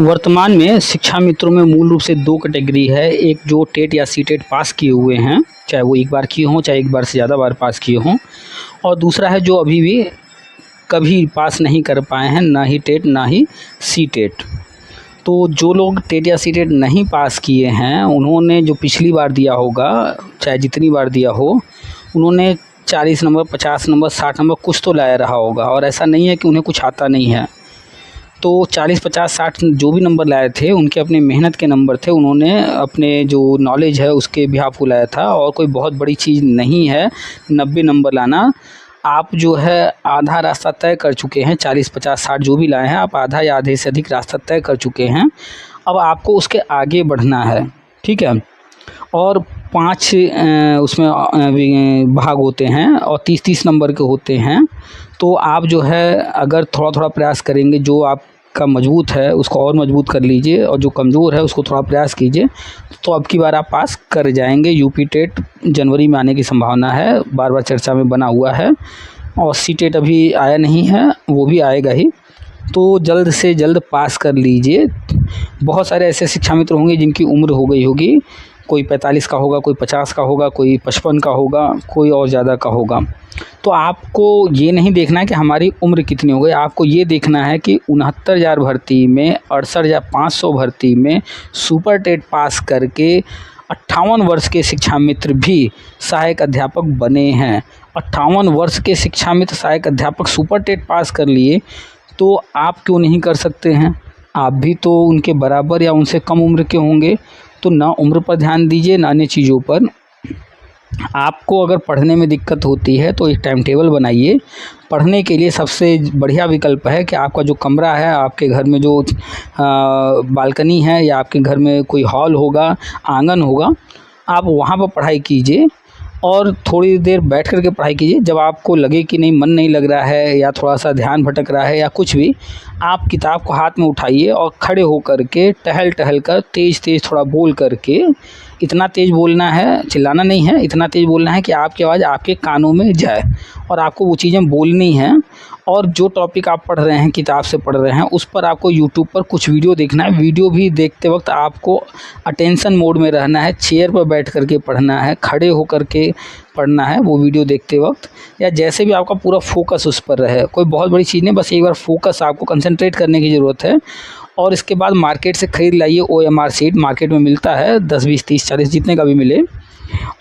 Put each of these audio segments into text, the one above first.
वर्तमान में शिक्षा मित्रों में मूल रूप से दो कैटेगरी है। एक जो टेट या सीटेट पास किए हुए हैं, चाहे वो एक बार किए हों चाहे एक बार से ज़्यादा बार पास किए हों, और दूसरा है जो अभी भी कभी पास नहीं कर पाए हैं, ना ही टेट ना ही सीटेट। तो जो लोग टेट या सीटेट नहीं पास किए हैं, उन्होंने जो पिछली बार दिया होगा, चाहे जितनी बार दिया हो, उन्होंने 40 नंबर 50 नंबर 60 नंबर कुछ तो लाया रहा होगा। और ऐसा नहीं है कि उन्हें कुछ आता नहीं है। तो 40 50 60 जो भी नंबर लाए थे, उनके अपने मेहनत के नंबर थे। उन्होंने अपने जो नॉलेज है उसके बिहाफ को लाया था, और कोई बहुत बड़ी चीज़ नहीं है 90 नंबर लाना। आप जो है आधा रास्ता तय कर चुके हैं। 40 50 60 जो भी लाए हैं, आप आधा या आधे से अधिक रास्ता तय कर चुके हैं। अब आपको उसके आगे बढ़ना है, ठीक है। और 5 उसमें भाग होते हैं और 30-30 नंबर के होते हैं। तो आप जो है अगर थोड़ा थोड़ा प्रयास करेंगे, जो आपका मजबूत है उसको और मजबूत कर लीजिए, और जो कमज़ोर है उसको थोड़ा प्रयास कीजिए, तो अब की बार आप पास कर जाएंगे। यूपी टेट जनवरी में आने की संभावना है, बार बार चर्चा में बना हुआ है। और सी टेट अभी आया नहीं है, वो भी आएगा ही। तो जल्द से जल्द पास कर लीजिए। बहुत सारे ऐसे शिक्षा मित्र होंगे जिनकी उम्र हो गई होगी। कोई 45 का होगा, कोई 50 का होगा, कोई 55 का होगा, कोई और ज़्यादा का होगा। तो आपको ये नहीं देखना है कि हमारी उम्र कितनी हो गई, आपको ये देखना है कि 69,000 भर्ती में 68,500 भर्ती में सुपर टेट पास करके 58 वर्ष के शिक्षा मित्र भी सहायक अध्यापक बने हैं। 58 वर्ष के शिक्षा मित्र सहायक अध्यापक सुपर टेट पास कर लिए, तो आप क्यों नहीं कर सकते हैं? आप भी तो उनके बराबर या उनसे कम उम्र के होंगे। तो ना उम्र पर ध्यान दीजिए, ना अन्य चीज़ों पर। आपको अगर पढ़ने में दिक्कत होती है तो एक टाइम टेबल बनाइए। पढ़ने के लिए सबसे बढ़िया विकल्प है कि आपका जो कमरा है, आपके घर में जो बालकनी है, या आपके घर में कोई हॉल होगा, आंगन होगा, आप वहाँ पर पढ़ाई कीजिए और थोड़ी देर बैठ कर के पढ़ाई कीजिए। जब आपको लगे कि नहीं, मन नहीं लग रहा है, या थोड़ा सा ध्यान भटक रहा है, या कुछ भी, आप किताब को हाथ में उठाइए और खड़े होकर के टहल टहल कर तेज़ तेज़ थोड़ा बोल करके, इतना तेज़ बोलना है, चिल्लाना नहीं है, इतना तेज़ बोलना है कि आपकी आवाज़ आपके कानों में जाए, और आपको वो चीज़ें बोलनी हैं। और जो टॉपिक आप पढ़ रहे हैं, किताब से पढ़ रहे हैं, उस पर आपको यूट्यूब पर कुछ वीडियो देखना है। वीडियो भी देखते वक्त आपको अटेंशन मोड में रहना है, चेयर पर बैठ करके पढ़ना है, खड़े होकर के पढ़ना है वो वीडियो देखते वक्त, या जैसे भी आपका पूरा फोकस उस पर रहे। कोई बहुत बड़ी चीज़ नहीं, बस एक बार फोकस, आपको कंसंट्रेट करने की ज़रूरत है। और इसके बाद मार्केट से ख़रीद लाइए OMR शीट, मार्केट में मिलता है 10 20 30 40 जितने का भी मिले।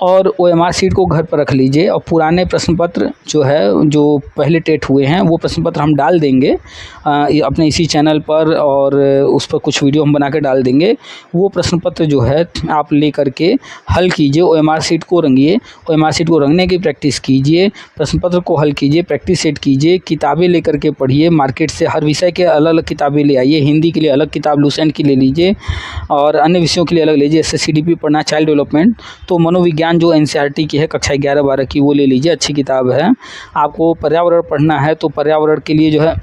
और OMR शीट को घर पर रख लीजिए, और पुराने प्रश्न पत्र जो है, जो पहले टेट हुए हैं, वो प्रश्न पत्र हम डाल देंगे अपने इसी चैनल पर, और उस पर कुछ वीडियो हम बना के डाल देंगे। वो प्रश्न पत्र जो है आप ले करके हल कीजिए, OMR शीट को रंगिए, OMR शीट को रंगने की प्रैक्टिस कीजिए, प्रश्न पत्र को हल कीजिए, प्रैक्टिस सेट कीजिए, किताबें ले करके पढ़िए। मार्केट से हर विषय के अलग अलग किताबें ले आइए। हिंदी के लिए अलग किताब लुसेंट की ले लीजिए, और अन्य विषयों के लिए अलग लीजिए। जैसे CDP पढ़ना, चाइल्ड डेवलपमेंट, तो मनोविज्ञान जो NCERT की है कक्षा 11-12 की, वो ले लीजिए, अच्छी किताब है। आपको पर्यावरण पढ़ना है तो पर्यावरण के लिए जो है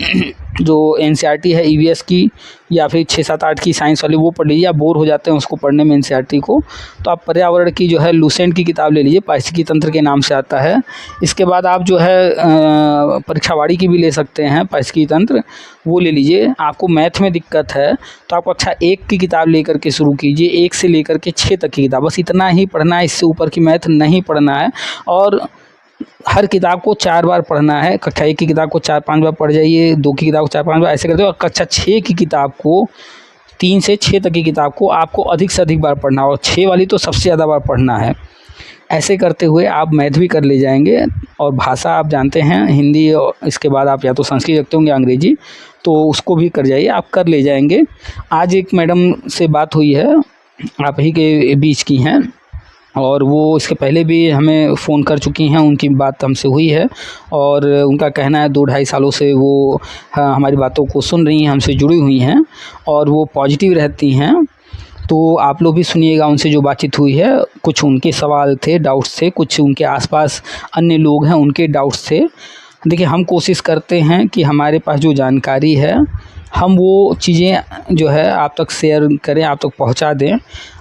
जो NCERT है EVS की, या फिर 6 7 8 की साइंस वाली, वो पढ़ लीजिए। आप बोर हो जाते हैं उसको पढ़ने में NCERT को, तो आप पर्यावरण की जो है लुसेंट की किताब ले लीजिए, पारिस्थितिकी तंत्र के नाम से आता है। इसके बाद आप जो है परीक्षावाड़ी की भी ले सकते हैं, पारिस्थितिकी तंत्र, वो ले लीजिए। आपको मैथ में दिक्कत है तो आप कक्षा 1 की किताब लेकर के शुरू कीजिए, 1 से लेकर के 6 तक की किताब, बस इतना ही पढ़ना है, इससे ऊपर की मैथ नहीं पढ़ना है। और हर किताब को 4 बार पढ़ना है। कक्षा 1 की किताब को 4-5 बार पढ़ जाइए, 2 की किताब को 4-5 बार, ऐसे करते हो। कक्षा 6 की किताब को, 3 से 6 तक की किताब को आपको अधिक से अधिक बार पढ़ना, और 6 वाली तो सबसे ज़्यादा बार पढ़ना है। ऐसे करते हुए आप मैथ भी कर ले जाएंगे। और भाषा आप जानते हैं, हिंदी, और इसके बाद आप या तो संस्कृत रखते होंगे, अंग्रेजी, तो उसको भी कर जाइए, आप कर ले जाएंगे। आज एक मैडम से बात हुई है, आप ही के बीच की हैं, और वो इसके पहले भी हमें फ़ोन कर चुकी हैं, उनकी बात हमसे हुई है। और उनका कहना है 2-2.5 सालों से वो हमारी बातों को सुन रही हैं, हमसे जुड़ी हुई हैं, और वो पॉजिटिव रहती हैं। तो आप लोग भी सुनिएगा उनसे जो बातचीत हुई है। कुछ उनके सवाल थे, डाउट्स थे, कुछ उनके आसपास अन्य लोग हैं उनके डाउट्स थे। देखिए, हम कोशिश करते हैं कि हमारे पास जो जानकारी है, हम वो चीज़ें जो है आप तक शेयर करें, आप तक पहुंचा दें।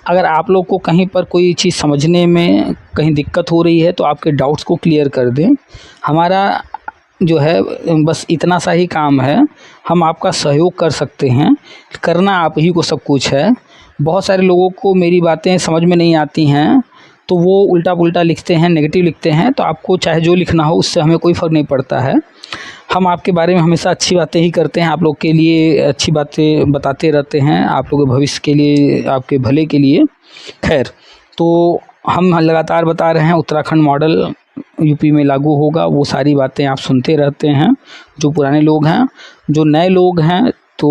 अगर आप लोग को कहीं पर कोई चीज़ समझने में कहीं दिक्कत हो रही है, तो आपके डाउट्स को क्लियर कर दें। हमारा जो है बस इतना सा ही काम है, हम आपका सहयोग कर सकते हैं, करना आप ही को सब कुछ है। बहुत सारे लोगों को मेरी बातें समझ में नहीं आती हैं, तो वो उल्टा पुल्टा लिखते हैं, नेगेटिव लिखते हैं। तो आपको चाहे जो लिखना हो, उससे हमें कोई फ़र्क नहीं पड़ता है। हम आपके बारे में हमेशा अच्छी बातें ही करते हैं, आप लोग के लिए अच्छी बातें बताते रहते हैं, आप लोगों के भविष्य के लिए, आपके भले के लिए। खैर, तो हम लगातार बता रहे हैं, उत्तराखंड मॉडल यूपी में लागू होगा, वो सारी बातें आप सुनते रहते हैं। जो पुराने लोग हैं, जो नए लोग हैं, तो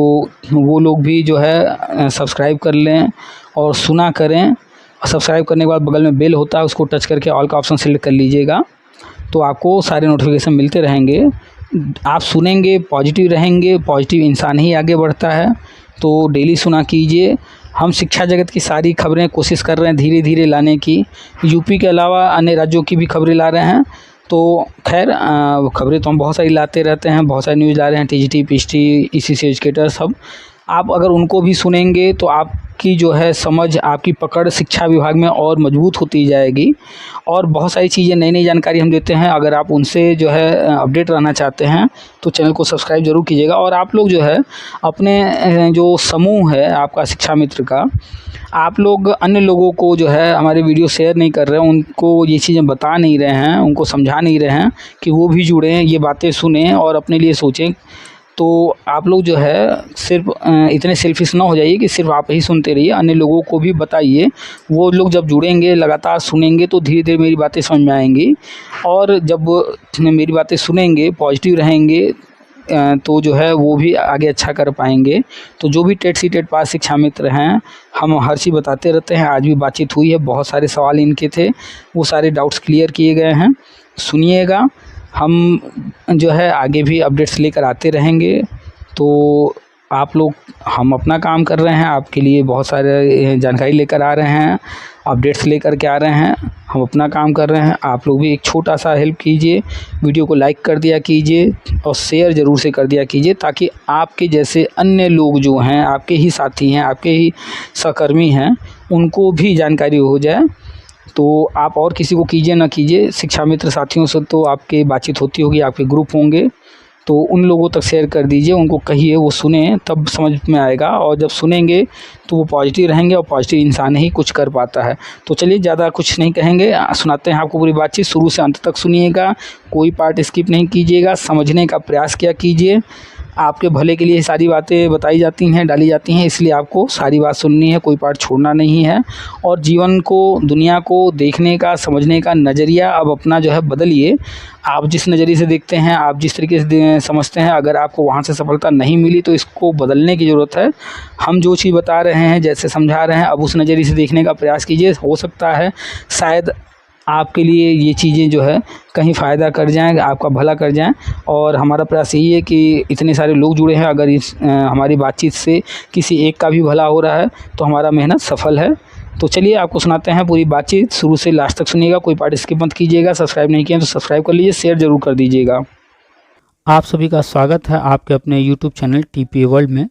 वो लोग भी जो है सब्सक्राइब कर लें और सुना करें। सब्सक्राइब करने के बाद बगल में बेल होता है, उसको टच करके ऑल का ऑप्शन सेलेक्ट कर लीजिएगा, तो आपको सारे नोटिफिकेशन मिलते रहेंगे। आप सुनेंगे, पॉजिटिव रहेंगे, पॉजिटिव इंसान ही आगे बढ़ता है। तो डेली सुना कीजिए। हम शिक्षा जगत की सारी खबरें कोशिश कर रहे हैं धीरे धीरे लाने की, यूपी के अलावा अन्य राज्यों की भी खबरें ला रहे हैं। तो खैर, खबरें तो हम बहुत सारी लाते रहते हैं, बहुत सारी न्यूज़ ला रहे हैं, टीजीटी, पीएचटी, ईसीसी एजुकेटर सब। आप अगर उनको भी सुनेंगे तो आपकी जो है समझ, आपकी पकड़ शिक्षा विभाग में और मजबूत होती जाएगी। और बहुत सारी चीज़ें, नई नई जानकारी हम देते हैं। अगर आप उनसे जो है अपडेट रहना चाहते हैं, तो चैनल को सब्सक्राइब ज़रूर कीजिएगा। और आप लोग जो है अपने जो समूह है आपका शिक्षा मित्र का, आप लोग अन्य लोगों को जो है हमारे वीडियो शेयर नहीं कर रहे हैं, उनको ये चीज़ें बता नहीं रहे हैं, उनको समझा नहीं रहे हैं कि वो भी जुड़ें, ये बातें सुनें और अपने लिए सोचें। तो आप लोग जो है सिर्फ इतने सेल्फिश ना हो जाइए कि सिर्फ आप ही सुनते रहिए, अन्य लोगों को भी बताइए। वो लोग जब जुड़ेंगे, लगातार सुनेंगे, तो धीरे धीरे मेरी बातें समझ में आएंगी। और जब मेरी बातें सुनेंगे, पॉजिटिव रहेंगे, तो जो है वो भी आगे अच्छा कर पाएंगे। तो जो भी टेट सी टेट पास शिक्षा मित्र हैं, हम हर चीज़ बताते रहते हैं। आज भी बातचीत हुई है, बहुत सारे सवाल इनके थे, वो सारे डाउट्स क्लियर किए गए हैं। सुनिएगा, हम जो है आगे भी अपडेट्स लेकर आते रहेंगे। तो आप लोग, हम अपना काम कर रहे हैं, आपके लिए बहुत सारे जानकारी लेकर आ रहे हैं, अपडेट्स लेकर के आ रहे हैं। हम अपना काम कर रहे हैं, आप लोग भी एक छोटा सा हेल्प कीजिए, वीडियो को लाइक कर दिया कीजिए और शेयर ज़रूर से कर दिया कीजिए, ताकि आपके जैसे अन्य लोग जो हैं, आपके ही साथी हैं, आपके ही सहकर्मी हैं, उनको भी जानकारी हो जाए। तो आप और किसी को कीजिए ना कीजिए, शिक्षा मित्र साथियों से तो आपकी बातचीत होती होगी, आपके ग्रुप होंगे, तो उन लोगों तक शेयर कर दीजिए, उनको कहिए वो सुने, तब समझ में आएगा। और जब सुनेंगे तो वो पॉजिटिव रहेंगे, और पॉजिटिव इंसान ही कुछ कर पाता है। तो चलिए, ज़्यादा कुछ नहीं कहेंगे, सुनाते हैं आपको पूरी बातचीत, शुरू से अंत तक सुनिएगा, कोई पार्ट स्किप नहीं कीजिएगा, समझने का प्रयास किया कीजिए। आपके भले के लिए सारी बातें बताई जाती हैं, डाली जाती हैं, इसलिए आपको सारी बात सुननी है, कोई पार्ट छोड़ना नहीं है। और जीवन को, दुनिया को देखने का, समझने का नज़रिया अब अपना जो है बदलिए। आप जिस नज़रिए से देखते हैं, आप जिस तरीके से समझते हैं, अगर आपको वहाँ से सफलता नहीं मिली तो इसको बदलने की ज़रूरत है। हम जो चीज़ बता रहे हैं, जैसे समझा रहे हैं, अब उस नज़रिए से देखने का प्रयास कीजिए। हो सकता है शायद आपके लिए ये चीज़ें जो है कहीं फ़ायदा कर जाएँ, आपका भला कर जाएँ। और हमारा प्रयास यही है कि इतने सारे लोग जुड़े हैं, अगर इस हमारी बातचीत से किसी एक का भी भला हो रहा है, तो हमारा मेहनत सफल है। तो चलिए, आपको सुनाते हैं पूरी बातचीत, शुरू से लास्ट तक सुनिएगा, कोई पार्ट स्किप मत कीजिएगा। सब्सक्राइब नहीं किया तो सब्सक्राइब कर लीजिए, शेयर ज़रूर कर दीजिएगा। आप सभी का स्वागत है आपके अपने यूट्यूब चैनल टीपीए वर्ल्ड में।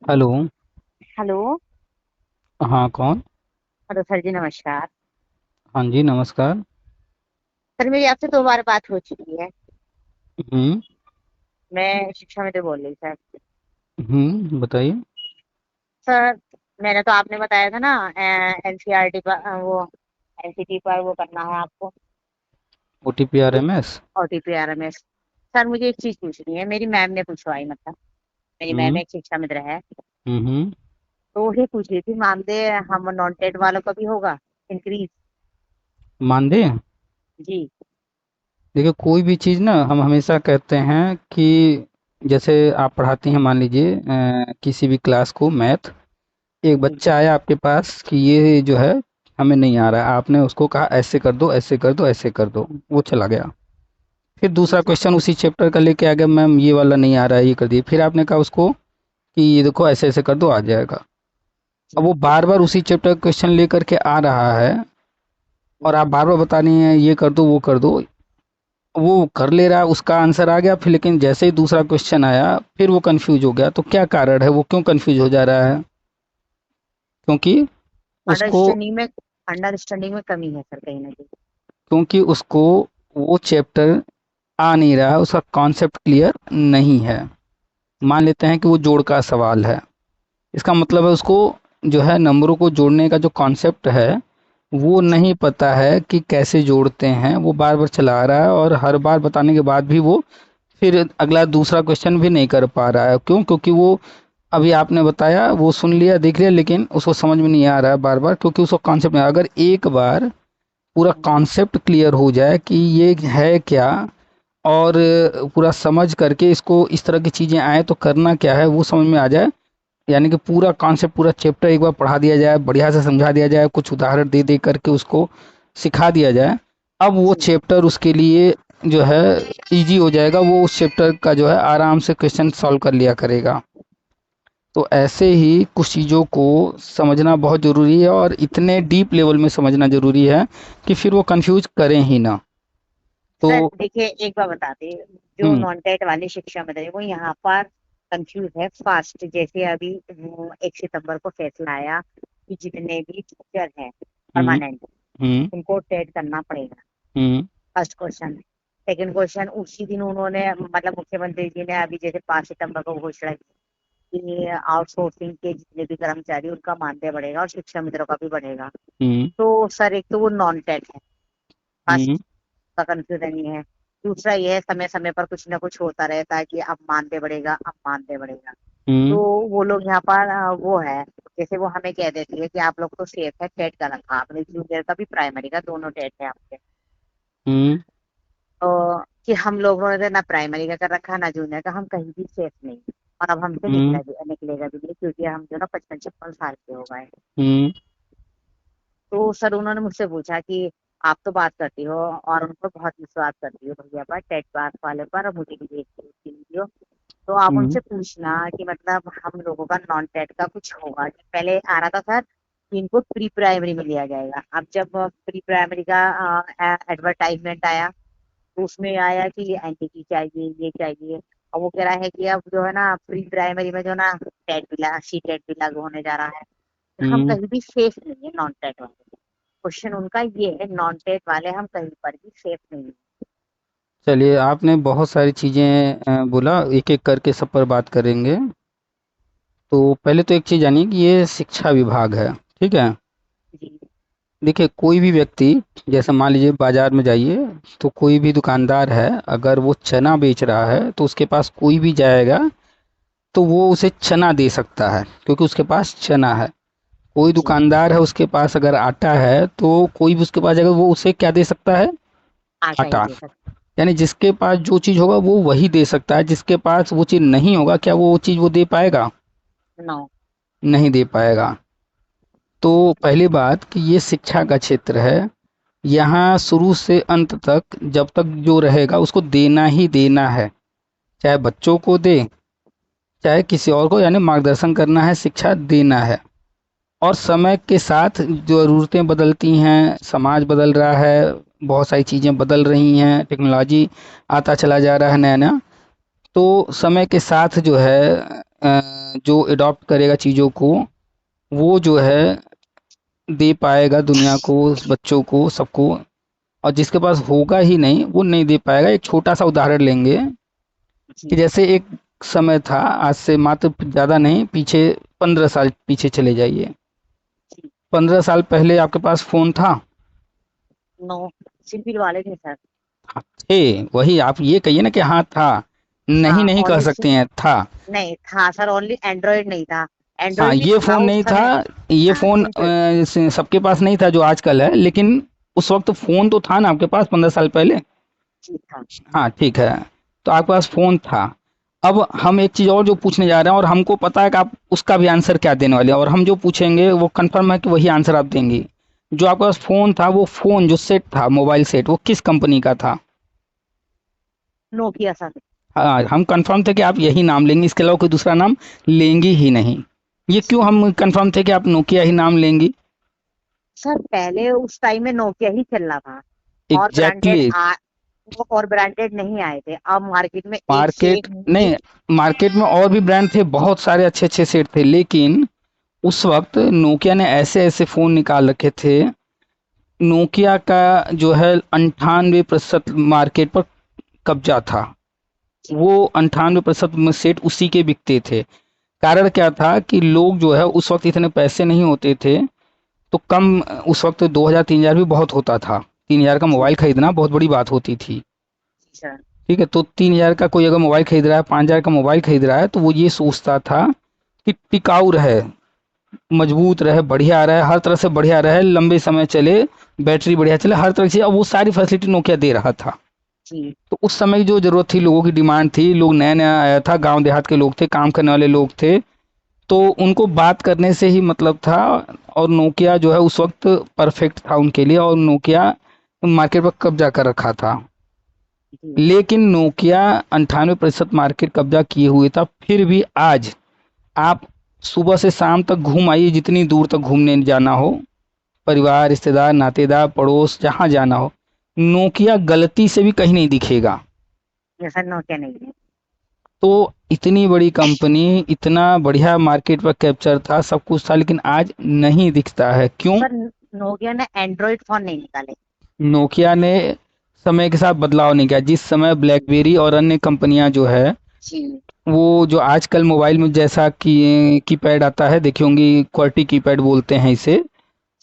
हेलो। हेलो। हाँ, कौन? हेलो सर जी, नमस्कार। हाँ जी, नमस्कार। सर, मेरी आपसे 2 बार बात हो चुकी है। हम्म। मैं शिक्षा मित्र बोल रही सर। बताइए। सर, मैंने तो, आपने बताया था ना, एनसीईआरटी पर वो एनसीटी पर वो करना है आपको, OTPRMS। OTPRMS। सर, मुझे एक चीज पूछनी है, मेरी मैम ने पूछवाई, मतलब मेरी मैम हम्म। एक शिक्षा मित्र है, हम्म। तो वही पूछ रही थी, मानदेय हम नॉन टेट वालों का भी होगा इंक्रीज? मानदेय? जी। देखिए, कोई भी चीज़ ना, हम हमेशा कहते हैं कि जैसे आप पढ़ाती हैं, मान लीजिए किसी भी क्लास को मैथ, एक जी। बच्चा आया आपके पास कि ये जो है हमें नहीं आ रहा है, आपने उसको कहा ऐसे कर दो, ऐसे कर दो, ऐसे कर दो, वो चला गया। फिर जी दूसरा सर। क्वेश्चन उसी चैप्टर का लेके आ गया, मैम ये वाला नहीं आ रहा है, ये कर दिए, फिर आपने कहा उसको कि ये देखो ऐसे ऐसे कर दो, आ जाएगा। अब जी। वो बार बार उसी चैप्टर का क्वेश्चन लेकर के आ रहा है, और आप बार बार बता रही हैं ये कर दो, वो कर दो, वो कर ले रहा है, उसका आंसर आ गया, फिर लेकिन जैसे ही दूसरा क्वेश्चन आया, फिर वो कंफ्यूज हो गया। तो क्या कारण है, वो क्यों कंफ्यूज हो जा रहा है? क्योंकि उसको अंडरस्टैंडिंग में कमी है सर, कहीं ना कहीं। क्योंकि उसको वो चैप्टर आ नहीं रहा है, उसका कॉन्सेप्ट क्लियर नहीं है। मान लेते हैं कि वो जोड़ का सवाल है, इसका मतलब है उसको जो है नंबरों को जोड़ने का जो कॉन्सेप्ट है वो जी नहीं पता है कि कैसे जोड़ते हैं। वो बार बार चला रहा है और हर बार बताने के बाद भी वो फिर अगला दूसरा क्वेश्चन भी नहीं कर पा रहा है। क्यों? क्योंकि वो अभी आपने बताया, वो सुन लिया देख लिया, लेकिन उसको समझ में नहीं आ रहा है बार बार, क्योंकि उसको कॉन्सेप्ट नहीं। अगर एक बार पूरा कॉन्सेप्ट क्लियर हो जाए कि ये है क्या, और पूरा समझ करके इसको इस तरह की चीज़ें आए तो करना क्या है वो समझ में आ जाए, यानी कि पूरा कॉन्सेप्ट पूरा चैप्टर एक बार पढ़ा दिया जाए, बढ़िया से समझा दिया जाए, कुछ उदाहरण दे दे करके उसको सिखा दिया जाए, अब वो जी चैप्टर उसके लिए जो है इजी हो जाएगा। वो उस चैप्टर का जो है आराम से क्वेश्चन सॉल्व कर लिया करेगा। तो ऐसे ही कुछ चीज़ों को समझना बहुत ज़रूरी है, और इतने डीप लेवल में समझना ज़रूरी है कि फिर वो कंफ्यूज करें ही ना। तो सर, देखिए एक बार बताते हैं, जो हम्म नॉन टेट वाली शिक्षा में थे वो यहाँ पर कंफ्यूज है फास्ट। जैसे अभी 1 सितंबर को फैसला आया कि जितने भी टीचर हैं हम्म परमानेंट, हम्म उनको टेट करना पड़ेगा। हम्म फर्स्ट क्वेश्चन। सेकंड क्वेश्चन, उसी दिन उन्होंने मतलब मुख्यमंत्री जी ने अभी जैसे 5 सितंबर को घोषणा की कि आउटसोर्सिंग के जितने भी कर्मचारी उनका मानदेय बढ़ेगा और शिक्षा मित्रों का भी बढ़ेगा। हम्म तो सर, एक तो वो नॉन टेट है, हम्म फर्स्ट का कंफ्यूजन ये है। दूसरा ये है, समय समय पर कुछ ना कुछ होता रहता है कि अब मानदेय बढ़ेगा, अब मानदेय बढ़ेगा। तो हम्म वो लोग यहाँ पर वो है, जैसे वो हमें कह देती है कि आप लोग तो सेफ है, टेट का रखा आपने, जूनियर का भी प्राइमरी का दोनों टेट है आपके। हम्म तो कि हम लोगों ने ना प्राइमरी का कर रखा ना जूनियर का, हम कहीं भी सेफ नहीं। और अब हमसे हम्म निकलेगा भी नहीं, क्योंकि हम जो ना 55-56 साल के हो गए। हम्म तो सर, उन्होंने मुझसे पूछा कि आप तो बात करती हो और उन पर बहुत विश्वास करती हो भैया पर, टेट पास वाले पर, और मुझे भी देखती हो वीडियो। तो आप हम्म उनसे पूछना कि मतलब हम लोगों का नॉन टेट का कुछ होगा। पहले आ रहा था सर कि इनको प्री प्राइमरी में लिया जाएगा। अब जब प्री प्राइमरी का एडवर्टाइजमेंट आया, तो उसमें आया कि ये एनटीटी चाहिए, ये चाहिए। और वो कह रहा है कि अब जो है ना प्री प्राइमरी में जो ना टेट भी सी टेट भी लागू होने जा रहा है। तो हम हम्म कहीं भी सेफ नहीं है नॉन टेट वाले। क्वेश्चन उनका ये है, नॉन टेट वाले हम कहीं पर भी सेफ नहीं है। चलिए, आपने बहुत सारी चीज़ें बोला, एक एक करके सब पर बात करेंगे। तो पहले तो एक चीज़ जानिए कि ये शिक्षा विभाग है, ठीक है। जी देखिए, कोई भी व्यक्ति, जैसे मान लीजिए बाजार में जाइए, तो कोई भी दुकानदार है, अगर वो चना बेच रहा है तो उसके पास कोई भी जाएगा तो वो उसे चना दे सकता है, क्योंकि उसके पास चना है। कोई जी, दुकानदार है, उसके पास अगर आटा है तो कोई भी उसके पास जाएगा, वो उसे क्या दे सकता है? आशा ही आटा। दे सकते। यानी जिसके पास जो चीज़ होगा वो वही दे सकता है, जिसके पास वो चीज़ नहीं होगा, क्या वो चीज़ वो दे पाएगा? नो। नहीं दे पाएगा। तो पहली बात कि ये शिक्षा का क्षेत्र है, यहाँ शुरू से अंत तक जब तक जो रहेगा उसको देना ही देना है, चाहे बच्चों को दे, चाहे किसी और को, यानी मार्गदर्शन करना है, शिक्षा देना है। और समय के साथ ज़रूरतें बदलती हैं, समाज बदल रहा है, बहुत सारी चीज़ें बदल रही हैं, टेक्नोलॉजी आता चला जा रहा है नया नया। तो समय के साथ जो है जो अडॉप्ट करेगा चीज़ों को, वो जो है दे पाएगा दुनिया को, उस बच्चों को, सबको। और जिसके पास होगा ही नहीं वो नहीं दे पाएगा। एक छोटा सा उदाहरण लेंगे कि जी जैसे एक समय था, आज से मात्र ज़्यादा नहीं, पीछे 15 साल पीछे चले जाइए। जी। 15 साल पहले आपके पास फ़ोन था? नो, सिंपल वाले थे सर। थे, वही आप ये कहिए ना कि हाँ था, नहीं हाँ, नहीं कह ओनली सकते हैं, था। नहीं था सर, ओनली एंड्रॉइड नहीं था। हाँ, एंड्रॉइड भी ये था फ़ोन उस नहीं था, समय। ये हाँ, फ़ोन सिंपल। सबके पास नहीं था जो आजकल है, लेकिन उस वक्त फ़ोन तो था ना आपके पास 15 साल पहले। जी था। हाँ, ठीक है। तो आपके पास फ़ोन था। अब हम एक चीज़ और जो पूछने जा रहे हैं, और हमको पता है कि आप उसका भी आंसर क्या देने वाले हैं, और हम जो पूछेंगे वो कंफर्म है कि वही आंसर आप देंगी। जो आपके पास फ़ोन था, वो फ़ोन जो सेट था, मोबाइल सेट, वो किस कंपनी का था? Nokia sir. हाँ, हम कंफर्म थे कि आप यही नाम लेंगी, इसके अलावा कोई दूसरा नाम लेंगी ही नहीं। ये क्यों हम कंफर्म थे कि आप नोकिया ही नाम लेंगी? सर, पहले उस टाइम में नोकिया ही चल रहा था। और ब्रांडेड एग्जैक्टली। और ब्रांडेड नहीं आए थे। अब मार्केट में एक से मार्केट एक नहीं, मार्केट में और भी ब्रांड थे, बहुत सारे अच्छे अच्छे सेट थे, लेकिन उस वक्त नोकिया ने ऐसे ऐसे फ़ोन निकाल रखे थे। नोकिया का जो है 98% मार्केट पर कब्जा था, जी वो 98% में सेट उसी के बिकते थे। कारण क्या था कि लोग जो है उस वक्त इतने पैसे नहीं होते थे, तो कम, उस वक्त 2000-3000 भी बहुत होता था। 3000 का जी मोबाइल खरीदना बहुत बड़ी बात होती थी। जी सर। ठीक है, तो 3000 का कोई अगर मोबाइल खरीद रहा है, 5000 का मोबाइल खरीद रहा है, तो वो ये सोचता था कि टिकाऊ रहे, मजबूत रहे, बढ़िया रहे, हर तरह से बढ़िया रहे, लंबे समय चले, बैटरी बढ़िया चले, हर तरह से। अब वो सारी फैसिलिटी नोकिया दे रहा था। जी तो उस समय की जो जरूरत थी, लोगों की डिमांड थी, लोग नया नया आया था, गांव देहात के लोग थे, काम करने वाले लोग थे, तो उनको बात करने से ही मतलब था। और नोकिया जो है उस वक्त परफेक्ट था उनके लिए, और नोकिया मार्केट पर कब्जा कर रखा था। जी लेकिन नोकिया 98% मार्केट कब्जा किए हुए था, फिर भी आज आप सुबह से शाम तक घूम आइए, जितनी दूर तक घूमने जाना हो, परिवार, रिश्तेदार, नातेदार, पड़ोस, जहाँ जाना हो, नोकिया गलती से भी कहीं नहीं दिखेगा। ये सर नोकिया नहीं है। तो इतनी बड़ी कंपनी, इतना बढ़िया मार्केट पर कैप्चर था, सब कुछ था, लेकिन आज नहीं दिखता है। क्यों? सर नोकिया ने एंड्रॉइड फोन नहीं निकाले। नोकिया ने समय के साथ बदलाव नहीं किया। जिस समय ब्लैकबेरी और अन्य कंपनियां जो है, जी वो जो आजकल मोबाइल में जैसा कि कीपैड आता है, देखी होंगी, क्वार्टी कीपैड बोलते हैं इसे,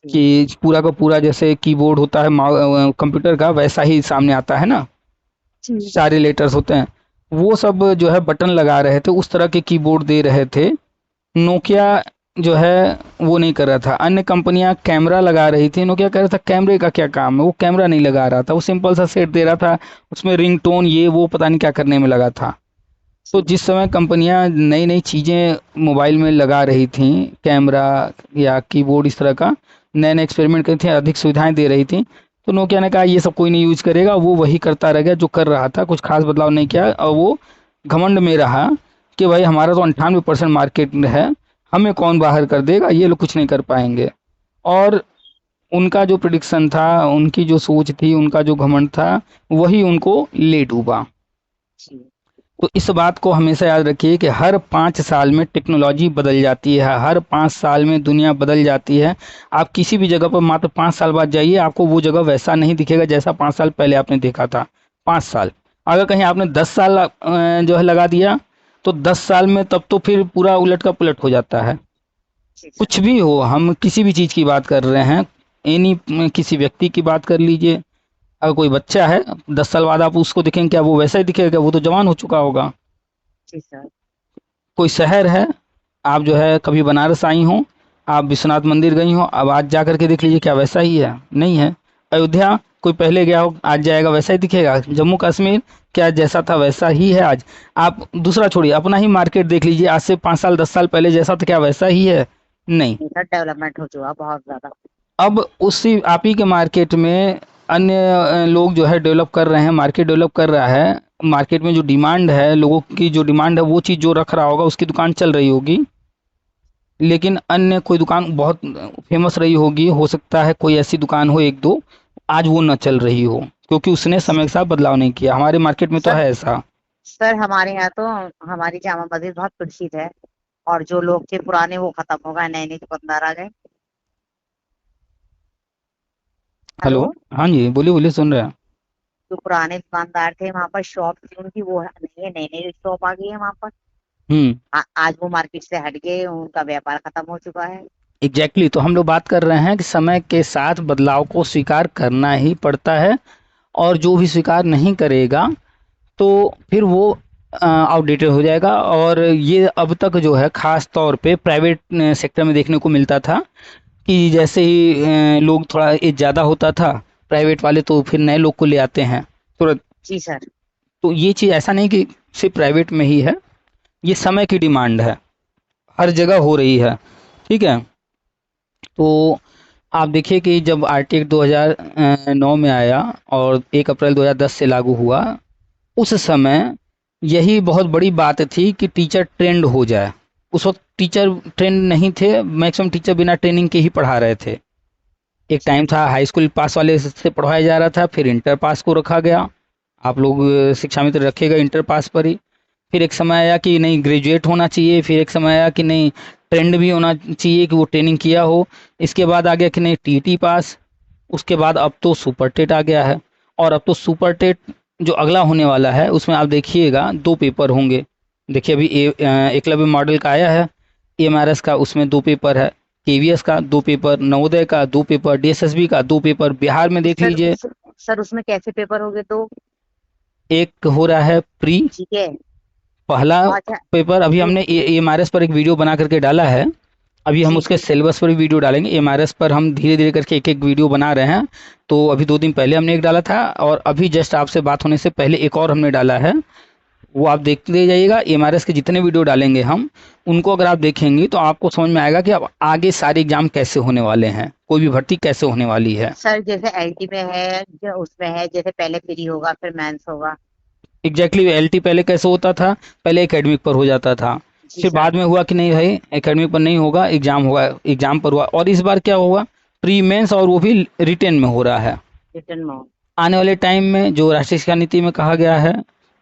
जी कि पूरा का पूरा जैसे कीबोर्ड होता है कंप्यूटर का, वैसा ही सामने आता है ना, जी सारे लेटर्स होते हैं, वो सब जो है बटन लगा रहे थे, उस तरह के कीबोर्ड दे रहे थे। नोकिया जो है वो नहीं कर रहा था। अन्य कंपनियां कैमरा लगा रही थी, नोकिया कह रहा था कैमरे का क्या काम है, वो कैमरा नहीं लगा रहा था, वो सिंपल सा सेट दे रहा था, उसमें रिंगटोन ये वो पता नहीं क्या करने में लगा था। तो जी जिस समय कंपनियां नई नई चीज़ें मोबाइल में लगा रही थी, कैमरा या कीबोर्ड इस तरह का नए नए एक्सपेरिमेंट कर रही थी, अधिक सुविधाएं दे रही थी, तो नोकिया ने कहा ये सब कोई नहीं यूज करेगा, वो वही करता रह गया जो कर रहा था, कुछ खास बदलाव नहीं किया, और वो घमंड में रहा कि भाई हमारा तो 98% मार्केट है, हमें कौन बाहर कर देगा, ये लोग कुछ नहीं कर पाएंगे। और उनका जो प्रिडिक्शन था, उनकी जो सोच थी, उनका जो घमंड था, वही उनको ले डूबा। जी तो इस बात को हमेशा याद रखिए कि हर 5 साल में टेक्नोलॉजी बदल जाती है, हर 5 साल में दुनिया बदल जाती है। आप किसी भी जगह पर मात्र 5 साल बाद जाइए, आपको वो जगह वैसा नहीं दिखेगा जैसा 5 साल पहले आपने देखा था। 5 साल, अगर कहीं आपने 10 साल जो है लगा दिया, तो 10 साल में तब तो फिर पूरा उलट का पुलट हो जाता है। जी सर। कुछ भी हो, हम किसी भी चीज़ की बात कर रहे हैं, एनी, किसी व्यक्ति की बात कर लीजिए, अगर कोई बच्चा है, 10 साल बाद आप उसको देखेंगे, क्या वो वैसा ही दिखेगा? वो तो जवान हो चुका होगा। जी सर। कोई शहर है, आप जो है कभी बनारस आई हो, आप विश्वनाथ मंदिर गई हो, अब आज जा करके देख लीजिए, क्या वैसा ही है? नहीं है। अयोध्या, कोई पहले गया हो, आज जाएगा वैसा ही दिखेगा? जम्मू कश्मीर, क्या जैसा था वैसा ही है आज? आप दूसरा छोड़िए, अपना ही मार्केट देख लीजिए, आज से 5 साल 10 साल पहले जैसा था, क्या वैसा ही है? नहीं। नहीं सर, डेवलपमेंट हो चुका बहुत ज्यादा। अब उसी आप ही के मार्केट में अन्य लोग जो है डेवलप कर रहे हैं, मार्केट डेवलप कर रहा है, मार्केट में जो डिमांड है, लोगों की जो डिमांड है, वो चीज़ जो रख रहा होगा उसकी दुकान चल रही होगी। लेकिन अन्य कोई दुकान बहुत फेमस रही होगी, हो सकता है कोई ऐसी दुकान हो एक दो, आज वो न चल रही हो, क्योंकि उसने समय के साथ बदलाव नहीं किया। हमारे मार्केट में तो सर है ऐसा। सर हमारे यहाँ तो हमारी जामा मस्जिद बहुत प्रसिद्ध है, और जो लोग थे पुराने वो खत्म हो गए, नए नए दुकानदार आ गए। हेलो। हेलो। हाँ जी, बोलिए बोलिए, सुन रहे हैं। जो पुराने दुकानदार थे वहां पर, शॉप थी उनकी, वो नहीं है, नई नई शॉप आ गई है वहां पर। हम्म। आज वो मार्केट से हट गए, उनका व्यापार खत्म हो चुका है। एग्जैक्टली, तो हम लोग बात कर रहे हैं कि समय के साथ बदलाव को स्वीकार करना ही पड़ता है, और जो भी स्वीकार नहीं करेगा तो फिर वो आउटडेटेड हो जाएगा। और ये अब तक जो है खास तौर पे प्राइवेट सेक्टर में देखने को मिलता था, कि जैसे ही लोग थोड़ा एज ज़्यादा होता था, प्राइवेट वाले तो फिर नए लोग को ले आते हैं तुरंत। जी सर। तो ये चीज़ ऐसा नहीं कि सिर्फ प्राइवेट में ही है, ये समय की डिमांड है, हर जगह हो रही है। ठीक है। तो आप देखिए कि जब आरटीएक्स 2009 में आया और 1 अप्रैल 2010 से लागू हुआ, उस समय यही बहुत बड़ी बात थी कि टीचर ट्रेंड हो जाए। उस वक्त टीचर ट्रेंड नहीं थे, मैक्सिमम टीचर बिना ट्रेनिंग के ही पढ़ा रहे थे। एक जी टाइम था हाई स्कूल पास वाले से पढ़ाया जा रहा था, फिर इंटर पास को रखा गया, आप लोग शिक्षा मित्र रखेगा इंटर पास पर ही। फिर एक समय आया कि नहीं, ग्रेजुएट होना चाहिए, फिर एक समय आया कि नहीं, ट्रेंड भी होना चाहिए कि वो ट्रेनिंग किया हो। इसके बाद आ गया कि नहीं, टीटी पास। उसके बाद अब तो सुपर टेट आ गया है, और अब तो सुपर टेट जो अगला होने वाला है उसमें आप देखिएगा 2 पेपर होंगे। देखिए अभी एकलव्य मॉडल का आया है, एएमआरएस का, उसमें 2 पेपर है, केवीएस का 2 पेपर, नवोदय का 2 पेपर, डीएसएसबी का 2 पेपर। बिहार में देख सर लीजिए, सर उसमें कैसे पेपर हो गए तो? एक हो रहा है प्री, ठीक है। पहला अच्छा। पेपर अभी दू- हमने एएमआरएस पर एक वीडियो बना करके डाला है। अभी हम जी उसके जी। सिलेबस पर भी वीडियो डालेंगे। एएमआरएस पर हम धीरे धीरे करके एक एक वीडियो बना रहे हैं। तो अभी 2 दिन पहले हमने एक डाला था, और अभी जस्ट आपसे बात होने से पहले एक और हमने डाला है। वो आप देखते जाइएगा। एएमआरएस के जितने वीडियो डालेंगे हम, उनको अगर आप देखेंगे तो आपको समझ में आएगा कि अब आगे सारे एग्जाम कैसे होने वाले हैं, कोई भी भर्ती कैसे होने वाली है। सर जैसे एलटी में है, जो उसमें है, जैसे पहले प्री होगा फिर मेंस होगा। एग्जैक्टली एलटी पहले कैसे होता था? पहले एकेडमिक पर हो जाता था, जी फिर सर। बाद में हुआ कि नहीं भाई एकेडमिक पर नहीं होगा, एग्जाम होगा, एग्जाम पर हुआ। और इस बार क्या होगा? प्री मेंस, और वो भी रिटेन में हो रहा है। रिटर्न में। आने वाले टाइम में जो राष्ट्रीय शिक्षा नीति में कहा गया है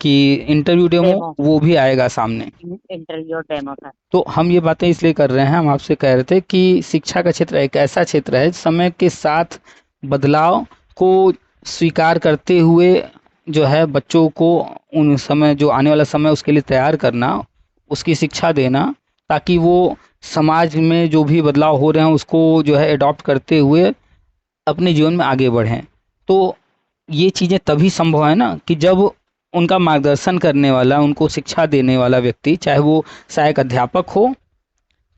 कि इंटरव्यू डेमो, डेमो। वो भी आएगा सामने। इंटरव्यू और डेमो सर। तो हम ये बातें इसलिए कर रहे हैं, हम आपसे कह रहे थे कि शिक्षा का क्षेत्र एक ऐसा क्षेत्र है, समय के साथ बदलाव को स्वीकार करते हुए जो है बच्चों को उन समय, जो आने वाला समय उसके लिए तैयार करना, उसकी शिक्षा देना, ताकि वो समाज में जो भी बदलाव हो रहे हैं उसको जो है अडॉप्ट करते हुए अपने जीवन में आगे बढ़ें। तो ये चीज़ें तभी संभव है ना कि जब उनका मार्गदर्शन करने वाला, उनको शिक्षा देने वाला व्यक्ति, चाहे वो सहायक अध्यापक हो,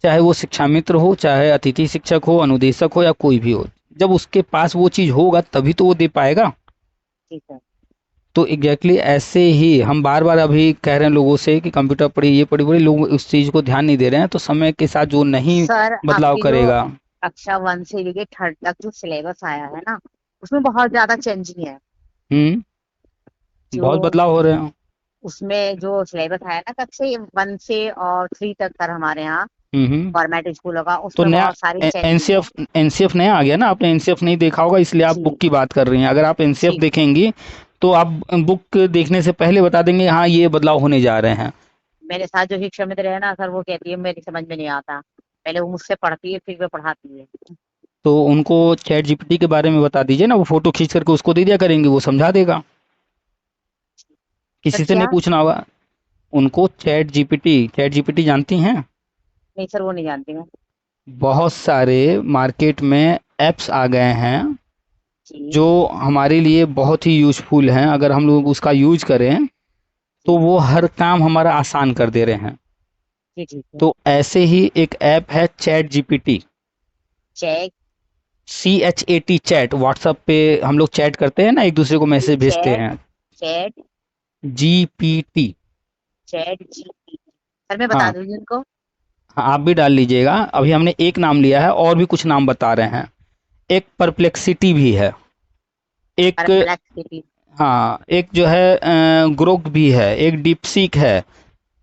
चाहे वो शिक्षा मित्र हो, चाहे अतिथि शिक्षक हो, अनुदेशक हो, या कोई भी हो, जब उसके पास वो चीज़ होगा तभी तो वो दे पाएगा। जी सर। तो एग्जैक्टली ऐसे ही हम बार बार अभी कह रहे हैं लोगों से कि कंप्यूटर पढ़िए, ये पढ़िए, लोग उस चीज़ को ध्यान नहीं दे रहे हैं। तो समय के साथ जो नहीं सर बदलाव आपकी जो करेगा। कक्षा 1 से लेके 3rd तक जो सिलेबस आया है ना, उसमें बहुत ज्यादा चेंजिंग है। हम्म। बहुत जो बदलाव हो रहे हैं। उसमें जो सिलेबस आया ना कक्षा 1 से और 3 तक सर हमारे यहाँ हम्म। गवर्नमेंट स्कूलों का, तो उसमें नया बहुत सारी चेंजिंग है। एनसीएफ एनसीएफ नया आ गया ना, आपने एनसीएफ नहीं देखा होगा इसलिए आप बुक जी की बात कर रही हैं। अगर आप एनसीएफ जी। देखेंगी तो आप बुक देखने से पहले बता देंगे हाँ ये बदलाव होने जा रहे हैं। मेरे साथ जो शिक्षा मित्र है ना सर, वो कहती है मेरी समझ में नहीं आता, पहले वो मुझसे पढ़ती है फिर वो पढ़ाती है। तो उनको चैट जीपीटी के बारे में बता दीजिए ना, वो फोटो खींच करके उसको दे दिया करेंगे, वो समझा देगा, सर किसी से नहीं क्या? पूछना होगा। उनको चैट जीपीटी जानती हैं? नहीं सर, वो नहीं जानती मैं। बहुत सारे मार्केट में ऐप्स आ गए हैं जी जो हमारे लिए बहुत ही यूजफुल हैं। अगर हम लोग उसका यूज करें तो जी। वो हर काम हमारा आसान कर दे रहे हैं। जी ठीक है। तो ऐसे ही एक ऐप है chat GPT, chat. CHAT, chat. WhatsApp पे हम लोग चैट करते हैं ना, एक दूसरे को मैसेज भेजते चैट। हैं। चैट। जीपीटी। चैट जी। सर मैं बता हाँ, दूंगी उनको। हाँ, आप भी डाल लीजिएगा। अभी हमने एक नाम लिया है, और भी कुछ नाम बता रहे हैं। एक परप्लेक्सिटी भी है, एक, परप्लेक्सिटी। हाँ, एक जो है ग्रोक भी है, एक डीपसीक है।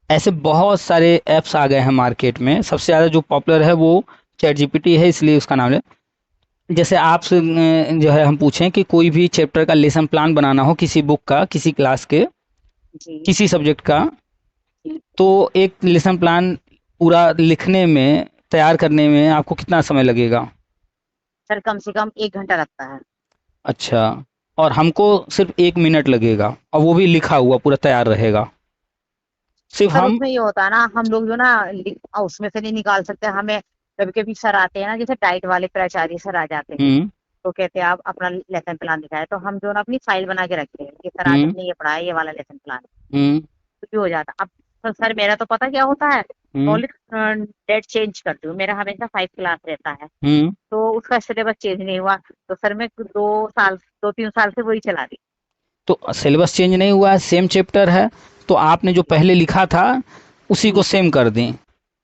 ऐसे बहुत सारे ऐप्स आ गए हैं मार्केट में। सबसे ज़्यादा जो पॉपुलर है वो चैट जीपीटी है, इसलिए उसका नाम है। जैसे आपसे जो है हम पूछें कि कोई भी चैप्टर का लेसन प्लान बनाना हो, किसी बुक का, किसी क्लास के, जी किसी सब्जेक्ट का, जी। तो एक लेसन प्लान पूरा लिखने में, तैयार करने में आपको कितना समय लगेगा? सर कम से कम 1 घंटा लगता है। अच्छा। और हमको सिर्फ 1 मिनट लगेगा, और वो भी लिखा हुआ पूरा तैयार रहेगा। सिर्फ सर हम। उसमें ये होता है ना, हम लोग जो ना उसमें से नहीं निकाल सकते हमें। कभी कभी सर आते हैं ना, जैसे डाइट वाले प्राचार्य सर आ जाते हैं, हम्म। तो कहते हैं आप अपना लेसन प्लान दिखाए, तो हम जो ना अपनी फाइल बना के रखते हैं कि सर आज हम्म। हमने ये पढ़ा है, ये वाला लेसन प्लान। हम्म। तो ये हो जाता अब। तो सर मेरा तो पता क्या होता है, हम्म। ओनली डेट चेंज करती हूँ, मेरा हमेशा 5 क्लास रहता है। हम्म। तो उसका सिलेबस चेंज नहीं हुआ, तो सर मैं 2 साल 2-3 साल से वही चला रही। तो सिलेबस चेंज नहीं हुआ है, सेम चैप्टर है, तो आपने जो पहले लिखा था उसी को जी सेम कर दें।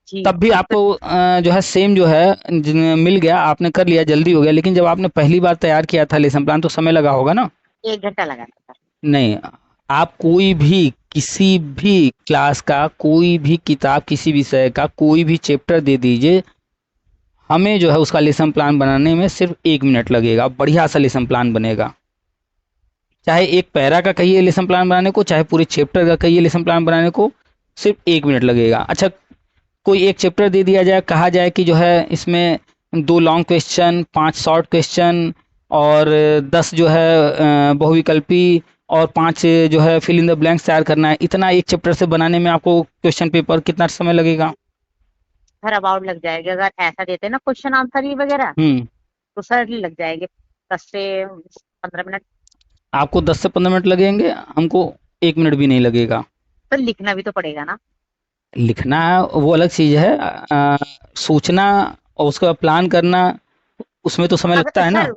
जी। तब भी तो आपको जो है सेम जो है मिल गया, आपने कर लिया, जल्दी हो गया। लेकिन जब आपने पहली बार तैयार किया था लेसन प्लान तो समय लगा होगा ना? 1 घंटा लगा था सर। नहीं, आप कोई भी किसी भी क्लास का कोई भी किताब, किसी विषय का कोई भी चैप्टर दे दीजिए, हमें जो है उसका लेसन प्लान बनाने में सिर्फ 1 मिनट लगेगा, बढ़िया सा लेसन प्लान बनेगा। चाहे एक पैरा का कहिए लेसन प्लान बनाने को, चाहे पूरे चैप्टर का कहिए लेसन प्लान बनाने को, सिर्फ 1 मिनट लगेगा। अच्छा, कोई एक चैप्टर दे दिया जाए, कहा जाए कि जो है इसमें 2 लॉन्ग क्वेश्चन, 5 शॉर्ट क्वेश्चन, और 10 जो है बहुविकल्पी, और 5 जो है फिल इन द ब्लैंक्स तैयार करना है। इतना एक चैप्टर से बनाने में आपको क्वेश्चन पेपर कितना समय लगेगा? सर अबाउट लग जाएगा, अगर ऐसा देते हैं ना क्वेश्चन आंसर ही वगैरह, हम्म। तो सर लग जाएंगे 10 से 15 मिनट। आपको 10 से 15 मिनट लगेंगे, हमको 1 मिनट भी नहीं लगेगा। तो लिखना भी तो पड़ेगा ना। लिखना वो अलग चीज़ है, सोचना और उसका प्लान करना, उसमें तो समय अगर लगता है ना। सर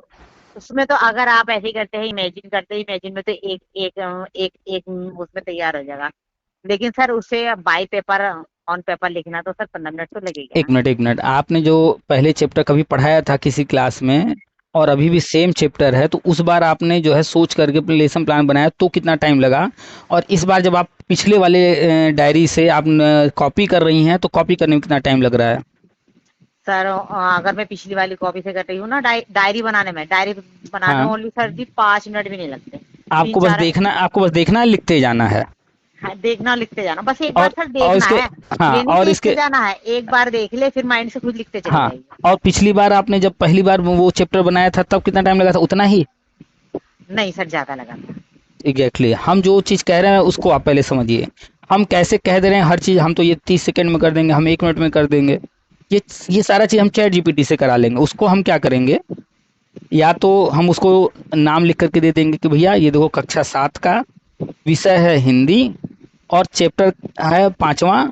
उसमें तो अगर आप ऐसे ही करते हैं, इमेजिन में तो एक उसमें तैयार हो जाएगा। लेकिन सर उसे बाई पेपर ऑन पेपर लिखना तो सर 15 मिनट तो लगेगा एक ना। मिनट, एक मिनट, आपने जो पहले चैप्टर कभी पढ़ाया था किसी क्लास में और अभी भी सेम चैप्टर है, तो उस बार आपने जो है सोच करके अपने लेसन प्लान बनाया तो कितना टाइम लगा? और इस बार जब आप पिछले वाले डायरी से आप कॉपी कर रही हैं तो कॉपी करने में कितना टाइम लग रहा है? सर अगर मैं पिछली वाली कॉपी से कर रही हूँ ना, डायरी बनाने में हाँ, ओनली सर जी 5 मिनट भी नहीं लगते। तीन चार आपको बस देखना है, लिखते जाना है। हाँ, देखना लिखते जाना, बस एक बार और सर और देखना इसके है। हाँ ये नहीं और देखते इसके जाना है, एक बार देख ले फिर माइंड से खुद लिखते चले हाँ, जाइए। और पिछली बार आपने जब पहली बार वो चैप्टर बनाया था तब कितना टाइम लगा था, उतना ही? नहीं सर, ज्यादा लगा था। एग्जैक्टली हम जो चीज़ कह रहे हैं उसको आप पहले समझिए। हम कैसे कह दे रहे हैं हर चीज़, हम तो ये 30 सेकंड में कर देंगे, हम 1 मिनट में कर देंगे। ये सारा चीज़ हम चैट जीपीटी से करा लेंगे। उसको हम क्या करेंगे, या तो हम उसको नाम लिख करके दे देंगे कि भैया ये देखो कक्षा 7 का विषय है हिंदी और चैप्टर है 5वां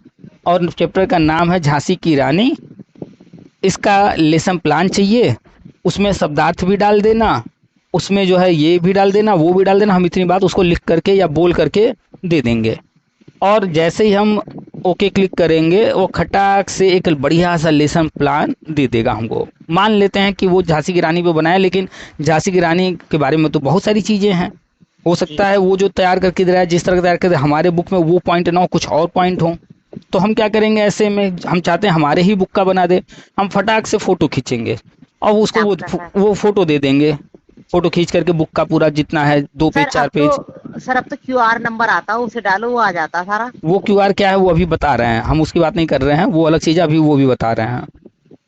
और चैप्टर का नाम है झांसी की रानी, इसका लेसन प्लान चाहिए, उसमें शब्दार्थ भी डाल देना, उसमें जो है ये भी डाल देना, वो भी डाल देना। हम इतनी बात उसको लिख करके या बोल करके दे देंगे, और जैसे ही हम ओके क्लिक करेंगे वो खटाक से एक बढ़िया सा लेसन प्लान दे देगा हमको। मान लेते हैं कि वो झांसी की रानी पे बनाया, लेकिन झांसी की रानी के बारे में तो बहुत सारी चीज़ें हैं। हो जी सकता है वो जो तैयार करके दे रहा है, जिस तरह का तैयार करके हमारे बुक में वो पॉइंट ना हो, कुछ और पॉइंट हो। तो हम क्या करेंगे, ऐसे में हम चाहते हैं हमारे ही बुक का बना दे। हम फटाक से फ़ोटो खींचेंगे और उसको आपका सर। वो फ़ोटो दे देंगे। फ़ोटो खींच करके बुक का पूरा जितना है 2 पेज सर 4 पेज। अब तो क्यूआर नंबर आता है, उसे डालो वो आ जाता सारा। वो क्यूआर क्या है वो अभी बता रहे हैं, हम उसकी बात नहीं कर रहे हैं, वो अलग चीज़ है, अभी वो भी बता रहे हैं।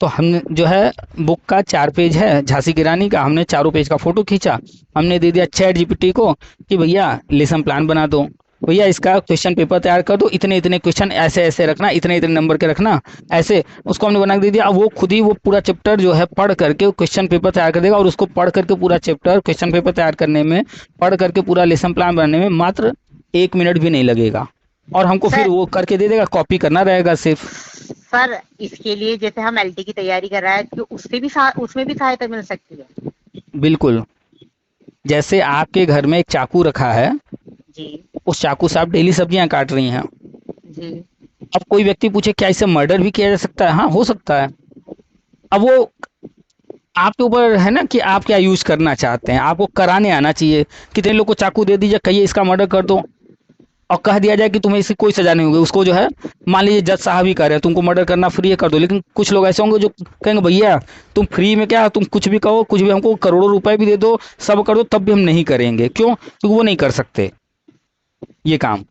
तो हम जो है बुक का 4 पेज है झांसी की रानी का, हमने चारों पेज का फ़ोटो खींचा, हमने दे दिया चैट जीपीटी को कि भैया लेसन प्लान बना दो, भैया इसका क्वेश्चन पेपर तैयार कर दो, इतने इतने क्वेश्चन ऐसे ऐसे रखना, इतने इतने नंबर के रखना, ऐसे उसको हमने बना के दे दिया। अब वो खुद ही वो पूरा चैप्टर जो है पढ़ करके क्वेश्चन पेपर तैयार कर देगा, और उसको पढ़ करके पूरा चैप्टर क्वेश्चन पेपर तैयार करने में, पढ़ करके पूरा लेसन प्लान बनाने में मात्र 1 मिनट भी नहीं लगेगा। और हमको फिर सर वो करके दे देगा, कॉपी करना रहेगा सिर्फ। सर इसके लिए जैसे हम एलटी की तैयारी कर रहे हैं, तो उसमें भी सहायता मिल सकती है। बिल्कुल, जैसे आपके घर में एक चाकू रखा है, जी उस चाकू से आप डेली सब्जियां काट रही हैं। जी अब कोई व्यक्ति पूछे क्या इससे मर्डर भी किया जा सकता है? हाँ, हो सकता है। अब वो आपके ऊपर है ना कि आप क्या यूज करना चाहते हैं, आपको कराने आना चाहिए। कितने लोग को चाकू दे दीजिए, कहिए इसका मर्डर कर दो, और कह दिया जाए कि तुम्हें इसकी कोई सजा नहीं होगी, उसको जो है मान लीजिए जज साहब ही कह रहे हैं तुमको मर्डर करना फ्री है, कर दो। लेकिन कुछ लोग ऐसे होंगे जो कहेंगे भैया तुम फ्री में क्या, तुम कुछ भी कहो, कुछ भी, हमको करोड़ों रुपए भी दे दो, सब कर दो, तब भी हम नहीं करेंगे। क्यों? क्योंकि वो नहीं कर सकते ये काम।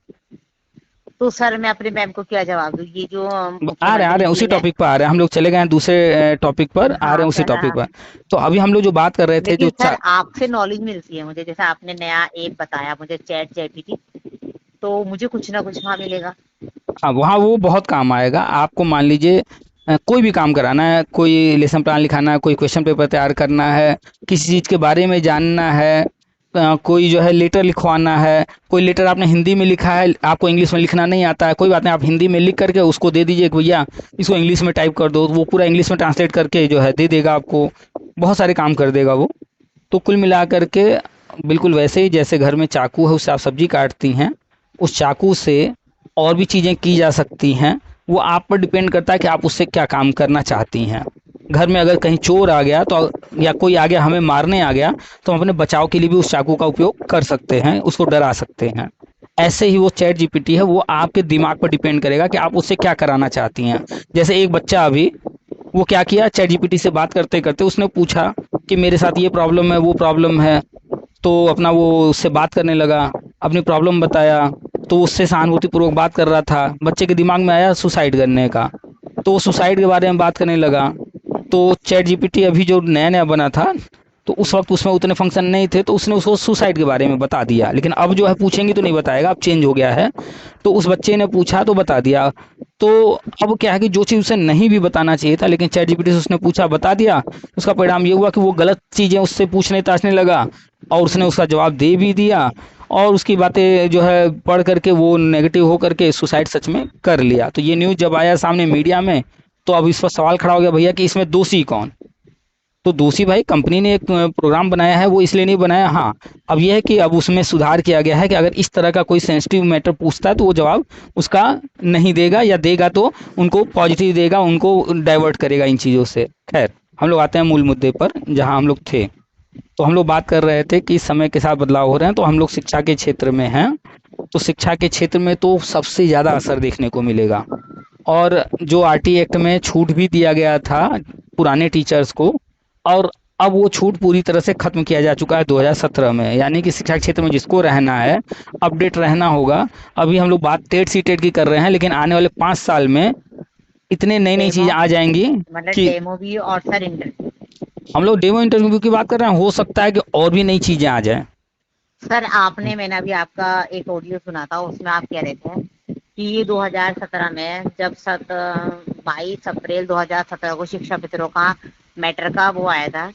तो सर मैं अपने मैम को क्या जवाब दूँ, ये जो आ रहे मुख्यमंत्री हैं जी उसी हैं। टॉपिक पर आ रहे हैं, हम लोग चले गए हैं दूसरे टॉपिक पर, आ रहे हाँ हैं उसी सर टॉपिक हाँ। पर। तो अभी हम लोग जो बात कर रहे थे जो लेकिन सर आपसे नॉलेज मिलती है मुझे, जैसे आपने नया ऐप बताया मुझे चैट जीपीटी, तो मुझे कुछ ना कुछ वहाँ मिलेगा। हाँ, वहाँ वो बहुत काम आएगा आपको। मान लीजिए कोई भी काम कराना है, कोई लेसन प्लान लिखाना है, कोई क्वेश्चन पेपर तैयार करना है, किसी चीज़ के बारे में जानना है, कोई जो है लेटर लिखवाना है, कोई लेटर आपने हिंदी में लिखा है, आपको इंग्लिश में लिखना नहीं आता है, कोई बात नहीं, आप हिंदी में लिख करके उसको दे दीजिए कि भैया इसको इंग्लिश में टाइप कर दो, वो पूरा इंग्लिश में ट्रांसलेट करके जो है दे देगा आपको। बहुत सारे काम कर देगा वो। तो कुल मिला करके बिल्कुल वैसे ही जैसे घर में चाकू है उससे आप सब्जी काटती हैं, उस चाकू से और भी चीज़ें की जा सकती हैं। वो आप पर डिपेंड करता है कि आप उससे क्या काम करना चाहती हैं। घर में अगर कहीं चोर आ गया तो, या कोई आ गया हमें मारने आ गया, तो हम अपने बचाव के लिए भी उस चाकू का उपयोग कर सकते हैं, उसको डरा सकते हैं। ऐसे ही वो चैट जीपीटी है, वो आपके दिमाग पर डिपेंड करेगा कि आप उससे क्या कराना चाहती हैं। जैसे एक बच्चा अभी वो क्या किया, चैट जीपीटी से बात करते करते उसने पूछा कि मेरे साथ ये प्रॉब्लम है, वो प्रॉब्लम है, तो अपना वो उससे बात करने लगा, अपनी प्रॉब्लम बताया, तो उससे सहानुभूतिपूर्वक बात कर रहा था। बच्चे के दिमाग में आया सुसाइड करने का, तो वो सुसाइड के बारे में बात करने लगा। तो चैट जीपीटी अभी जो नया नया बना था, तो उस वक्त उसमें उतने फंक्शन नहीं थे, तो उसने उसको सुसाइड के बारे में बता दिया। लेकिन अब जो है पूछेंगे तो नहीं बताएगा, अब चेंज हो गया है। तो उस बच्चे ने पूछा तो बता दिया। तो अब क्या है कि जो चीज़ उसे नहीं भी बताना चाहिए था, लेकिन चैट जीपीटी से उसने पूछा, बता दिया। उसका परिणाम ये हुआ कि वो गलत चीज़ें उससे पूछने ताछने लगा, और उसने उसका जवाब दे भी दिया, और उसकी बातें जो है पढ़ करके वो नेगेटिव हो करके सुसाइड सच में कर लिया। तो ये न्यूज़ जब आया सामने मीडिया में, तो अब इस पर सवाल खड़ा हो गया, भैया कि इसमें दोषी कौन? तो दोषी भाई कंपनी ने एक प्रोग्राम बनाया है, वो इसलिए नहीं बनाया। हाँ, अब यह है कि अब उसमें सुधार किया गया है कि अगर इस तरह का कोई सेंसिटिव मैटर पूछता है तो वो जवाब उसका नहीं देगा, या देगा तो उनको पॉजिटिव देगा, उनको डाइवर्ट करेगा इन चीज़ों से। खैर, हम लोग आते हैं मूल मुद्दे पर जहाँ हम लोग थे। तो हम लोग बात कर रहे थे कि समय के साथ बदलाव हो रहे हैं, तो हम लोग शिक्षा के क्षेत्र में हैं। तो शिक्षा के क्षेत्र में तो सबसे ज़्यादा असर देखने को मिलेगा। और जो आरटी एक्ट में छूट भी दिया गया था पुराने टीचर्स को, और अब वो छूट पूरी तरह से खत्म किया जा चुका है 2017 में। यानी कि शिक्षा क्षेत्र में जिसको रहना है, अपडेट रहना होगा। अभी हम लोग बात टेट सी टेट की कर रहे हैं, लेकिन आने वाले 5 साल में इतने नई नई डेमो चीज़ें आ जाएंगी मतलब कि डेमो भी और सर इंटरव्यू। हम लोग डेमो इंटरव्यू की बात कर रहे हैं, हो सकता है कि और भी नई चीज़ें आ जाएं। सर आपने मैंने अभी आपका एक ऑडियो सुना था, उसमें आप कह रहे थे कि ये 2017 में जब 22 अप्रैल 2017 को शिक्षा मित्रों का मैटर का वो आया था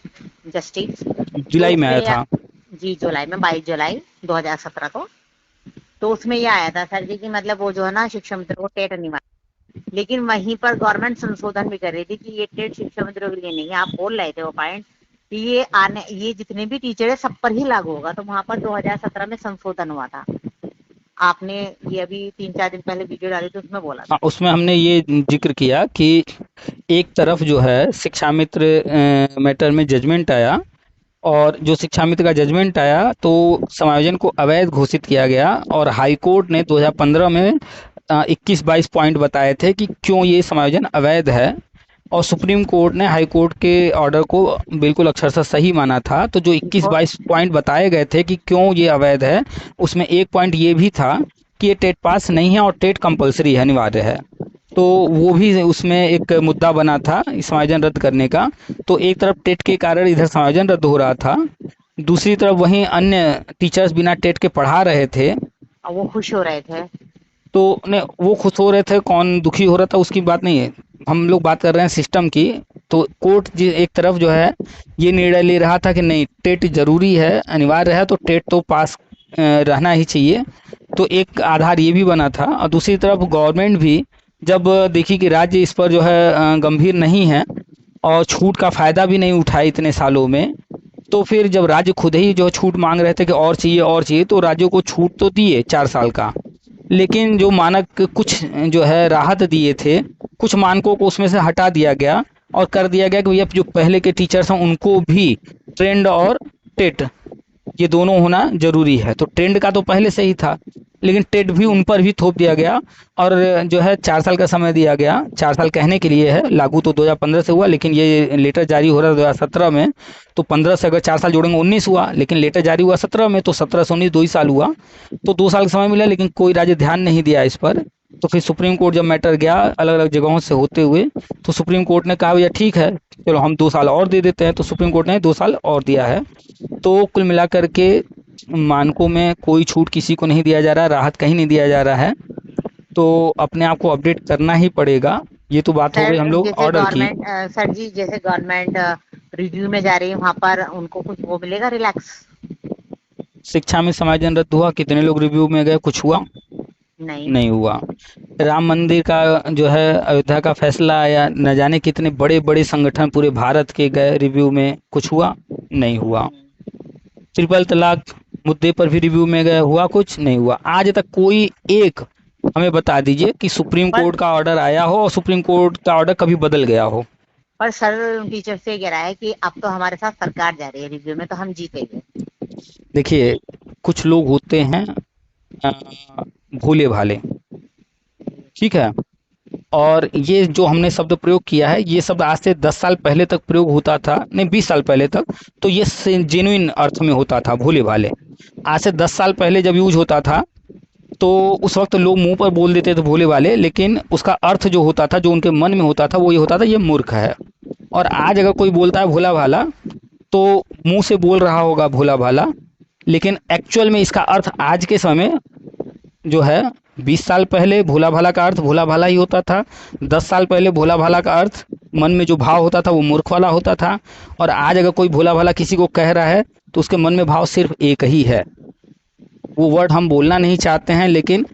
जस्टिस, तो जुलाई में उसमें आया था। जी जुलाई में 22 जुलाई 2017 को, तो उसमें ये आया था सर जी कि मतलब वो जो है ना शिक्षा मित्रों को टेट नहीं माना। लेकिन वहीं पर गवर्नमेंट संशोधन भी कर रही थी कि ये टेट शिक्षा मित्रों के लिए नहीं है। आप बोल रहे थे वो पॉइंट कि ये जितने भी टीचर है सब पर ही लागू होगा, तो वहां पर 2017 में संशोधन हुआ था। आपने ये अभी 3-4 दिन पहले वीडियो डाली थी, उसमें बोला था। हाँ, उसमें हमने ये जिक्र किया कि एक तरफ जो है शिक्षा मित्र मैटर में जजमेंट आया, और जो शिक्षा मित्र का जजमेंट आया तो समायोजन को अवैध घोषित किया गया, और हाई कोर्ट ने 2015 में 21-22 पॉइंट बताए थे कि क्यों ये समायोजन अवैध है, और सुप्रीम कोर्ट ने हाई कोर्ट के ऑर्डर को बिल्कुल अक्षरशः सही माना था। तो जो 21-22 पॉइंट बताए गए थे कि क्यों ये अवैध है, उसमें एक पॉइंट ये भी था कि ये टेट पास नहीं है और टेट कंपलसरी है, अनिवार्य है। तो वो भी उसमें एक मुद्दा बना था समायोजन रद्द करने का। तो एक तरफ टेट के कारण इधर समायोजन रद्द हो रहा था, दूसरी तरफ वहीं अन्य टीचर्स बिना टेट के पढ़ा रहे थे। और वो खुश हो रहे थे। तो ने वो खुश हो रहे थे, कौन दुखी हो रहा था उसकी बात नहीं है, हम लोग बात कर रहे हैं सिस्टम की। तो कोर्ट एक तरफ जो है ये निर्णय ले रहा था कि नहीं, टेट जरूरी है, अनिवार्य है, तो टेट तो पास रहना ही चाहिए। तो एक आधार ये भी बना था, और दूसरी तरफ गवर्नमेंट भी जब देखी कि राज्य इस पर जो है गंभीर नहीं है, और छूट का फायदा भी नहीं उठाए इतने सालों में, तो फिर जब राज्य खुद ही जो छूट मांग रहे थे कि और चाहिए और चाहिए, तो राज्यों को छूट तो दिए 4 साल का, लेकिन जो मानक कुछ जो है राहत दिए थे, कुछ मानकों को उसमें से हटा दिया गया, और कर दिया गया कि भैया जो पहले के टीचर्स हैं उनको भी ट्रेंड और टेट ये दोनों होना जरूरी है। तो ट्रेंड का तो पहले से ही था, लेकिन टेट भी उन पर भी थोप दिया गया, और जो है 4 साल का समय दिया गया। 4 साल कहने के लिए है, लागू तो 2015 से हुआ, लेकिन ये लेटर जारी हो रहा है 2017 में। तो 15 से अगर 4 साल जोड़ेंगे 19 हुआ, लेकिन लेटर जारी हुआ 17 में, तो 17 से 19 2 ही साल हुआ। तो 2 साल का समय मिला, लेकिन कोई राज्य ध्यान नहीं दिया इस पर। तो फिर सुप्रीम कोर्ट जब मैटर गया अलग अलग जगहों से होते हुए, तो सुप्रीम कोर्ट ने कहा भैया ठीक है, चलो हम 2 साल और दे देते हैं। तो सुप्रीम कोर्ट ने 2 साल और दिया है। तो कुल मिलाकर के मानकों में कोई छूट किसी को नहीं दिया जा रहा, राहत कहीं नहीं दिया जा रहा है। तो अपने आप को अपडेट करना ही पड़ेगा। ये तो बात हो गई सर हम लोग जैसे ऑर्डर की। गवर्नमेंट सर जी जैसे गवर्नमेंट रिव्यू में जा रही है, वहां पर उनको कुछ वो मिलेगा रिलैक्स? शिक्षा में समायोजन रद्द हुआ, कितने लोग रिव्यू में गए, कुछ हुआ? नहीं। नहीं हुआ। राम मंदिर का जो है अयोध्या का फैसला आया, न जाने कितने बड़े बड़े संगठन पूरे भारत के गए रिव्यू में, कुछ हुआ? नहीं हुआ। ट्रिपल तलाक मुद्दे पर भी रिव्यू में गए, हुआ? कुछ नहीं हुआ। आज तक कोई एक हमें बता दीजिए कि सुप्रीम पर कोर्ट का ऑर्डर आया हो और सुप्रीम कोर्ट का ऑर्डर कभी बदल गया हो। पर सर टीचर से कह रहा है कि अब तो हमारे साथ सरकार जा रही है रिव्यू में, तो हम जीतेंगे। देखिए, कुछ लोग होते हैं अ, भोले भाले, ठीक है। और ये जो हमने शब्द प्रयोग किया है, ये शब्द आज से 10 साल पहले तक प्रयोग होता था, नहीं 20 साल पहले तक, तो ये जेन्युइन अर्थ में होता था भोले भाले। आज से 10 साल पहले जब यूज होता था, तो उस वक्त लोग मुंह पर बोल देते थे भोले वाले, लेकिन उसका अर्थ जो होता था, जो उनके मन में होता था, वो ये होता था ये मूर्ख है। और आज अगर कोई बोलता है भोला भाला, तो मुंह से बोल रहा होगा भोला भाला, लेकिन एक्चुअल में इसका अर्थ आज के समय में जो है, 20 साल पहले भोला भाला का अर्थ भोला भाला ही होता था। 10 साल पहले भोला भाला का अर्थ मन में जो भाव होता था वो मूर्ख वाला होता था। और आज अगर कोई भोला भाला किसी को कह रहा है तो उसके मन में भाव सिर्फ एक ही है। वो वर्ड हम बोलना नहीं चाहते हैं, लेकिन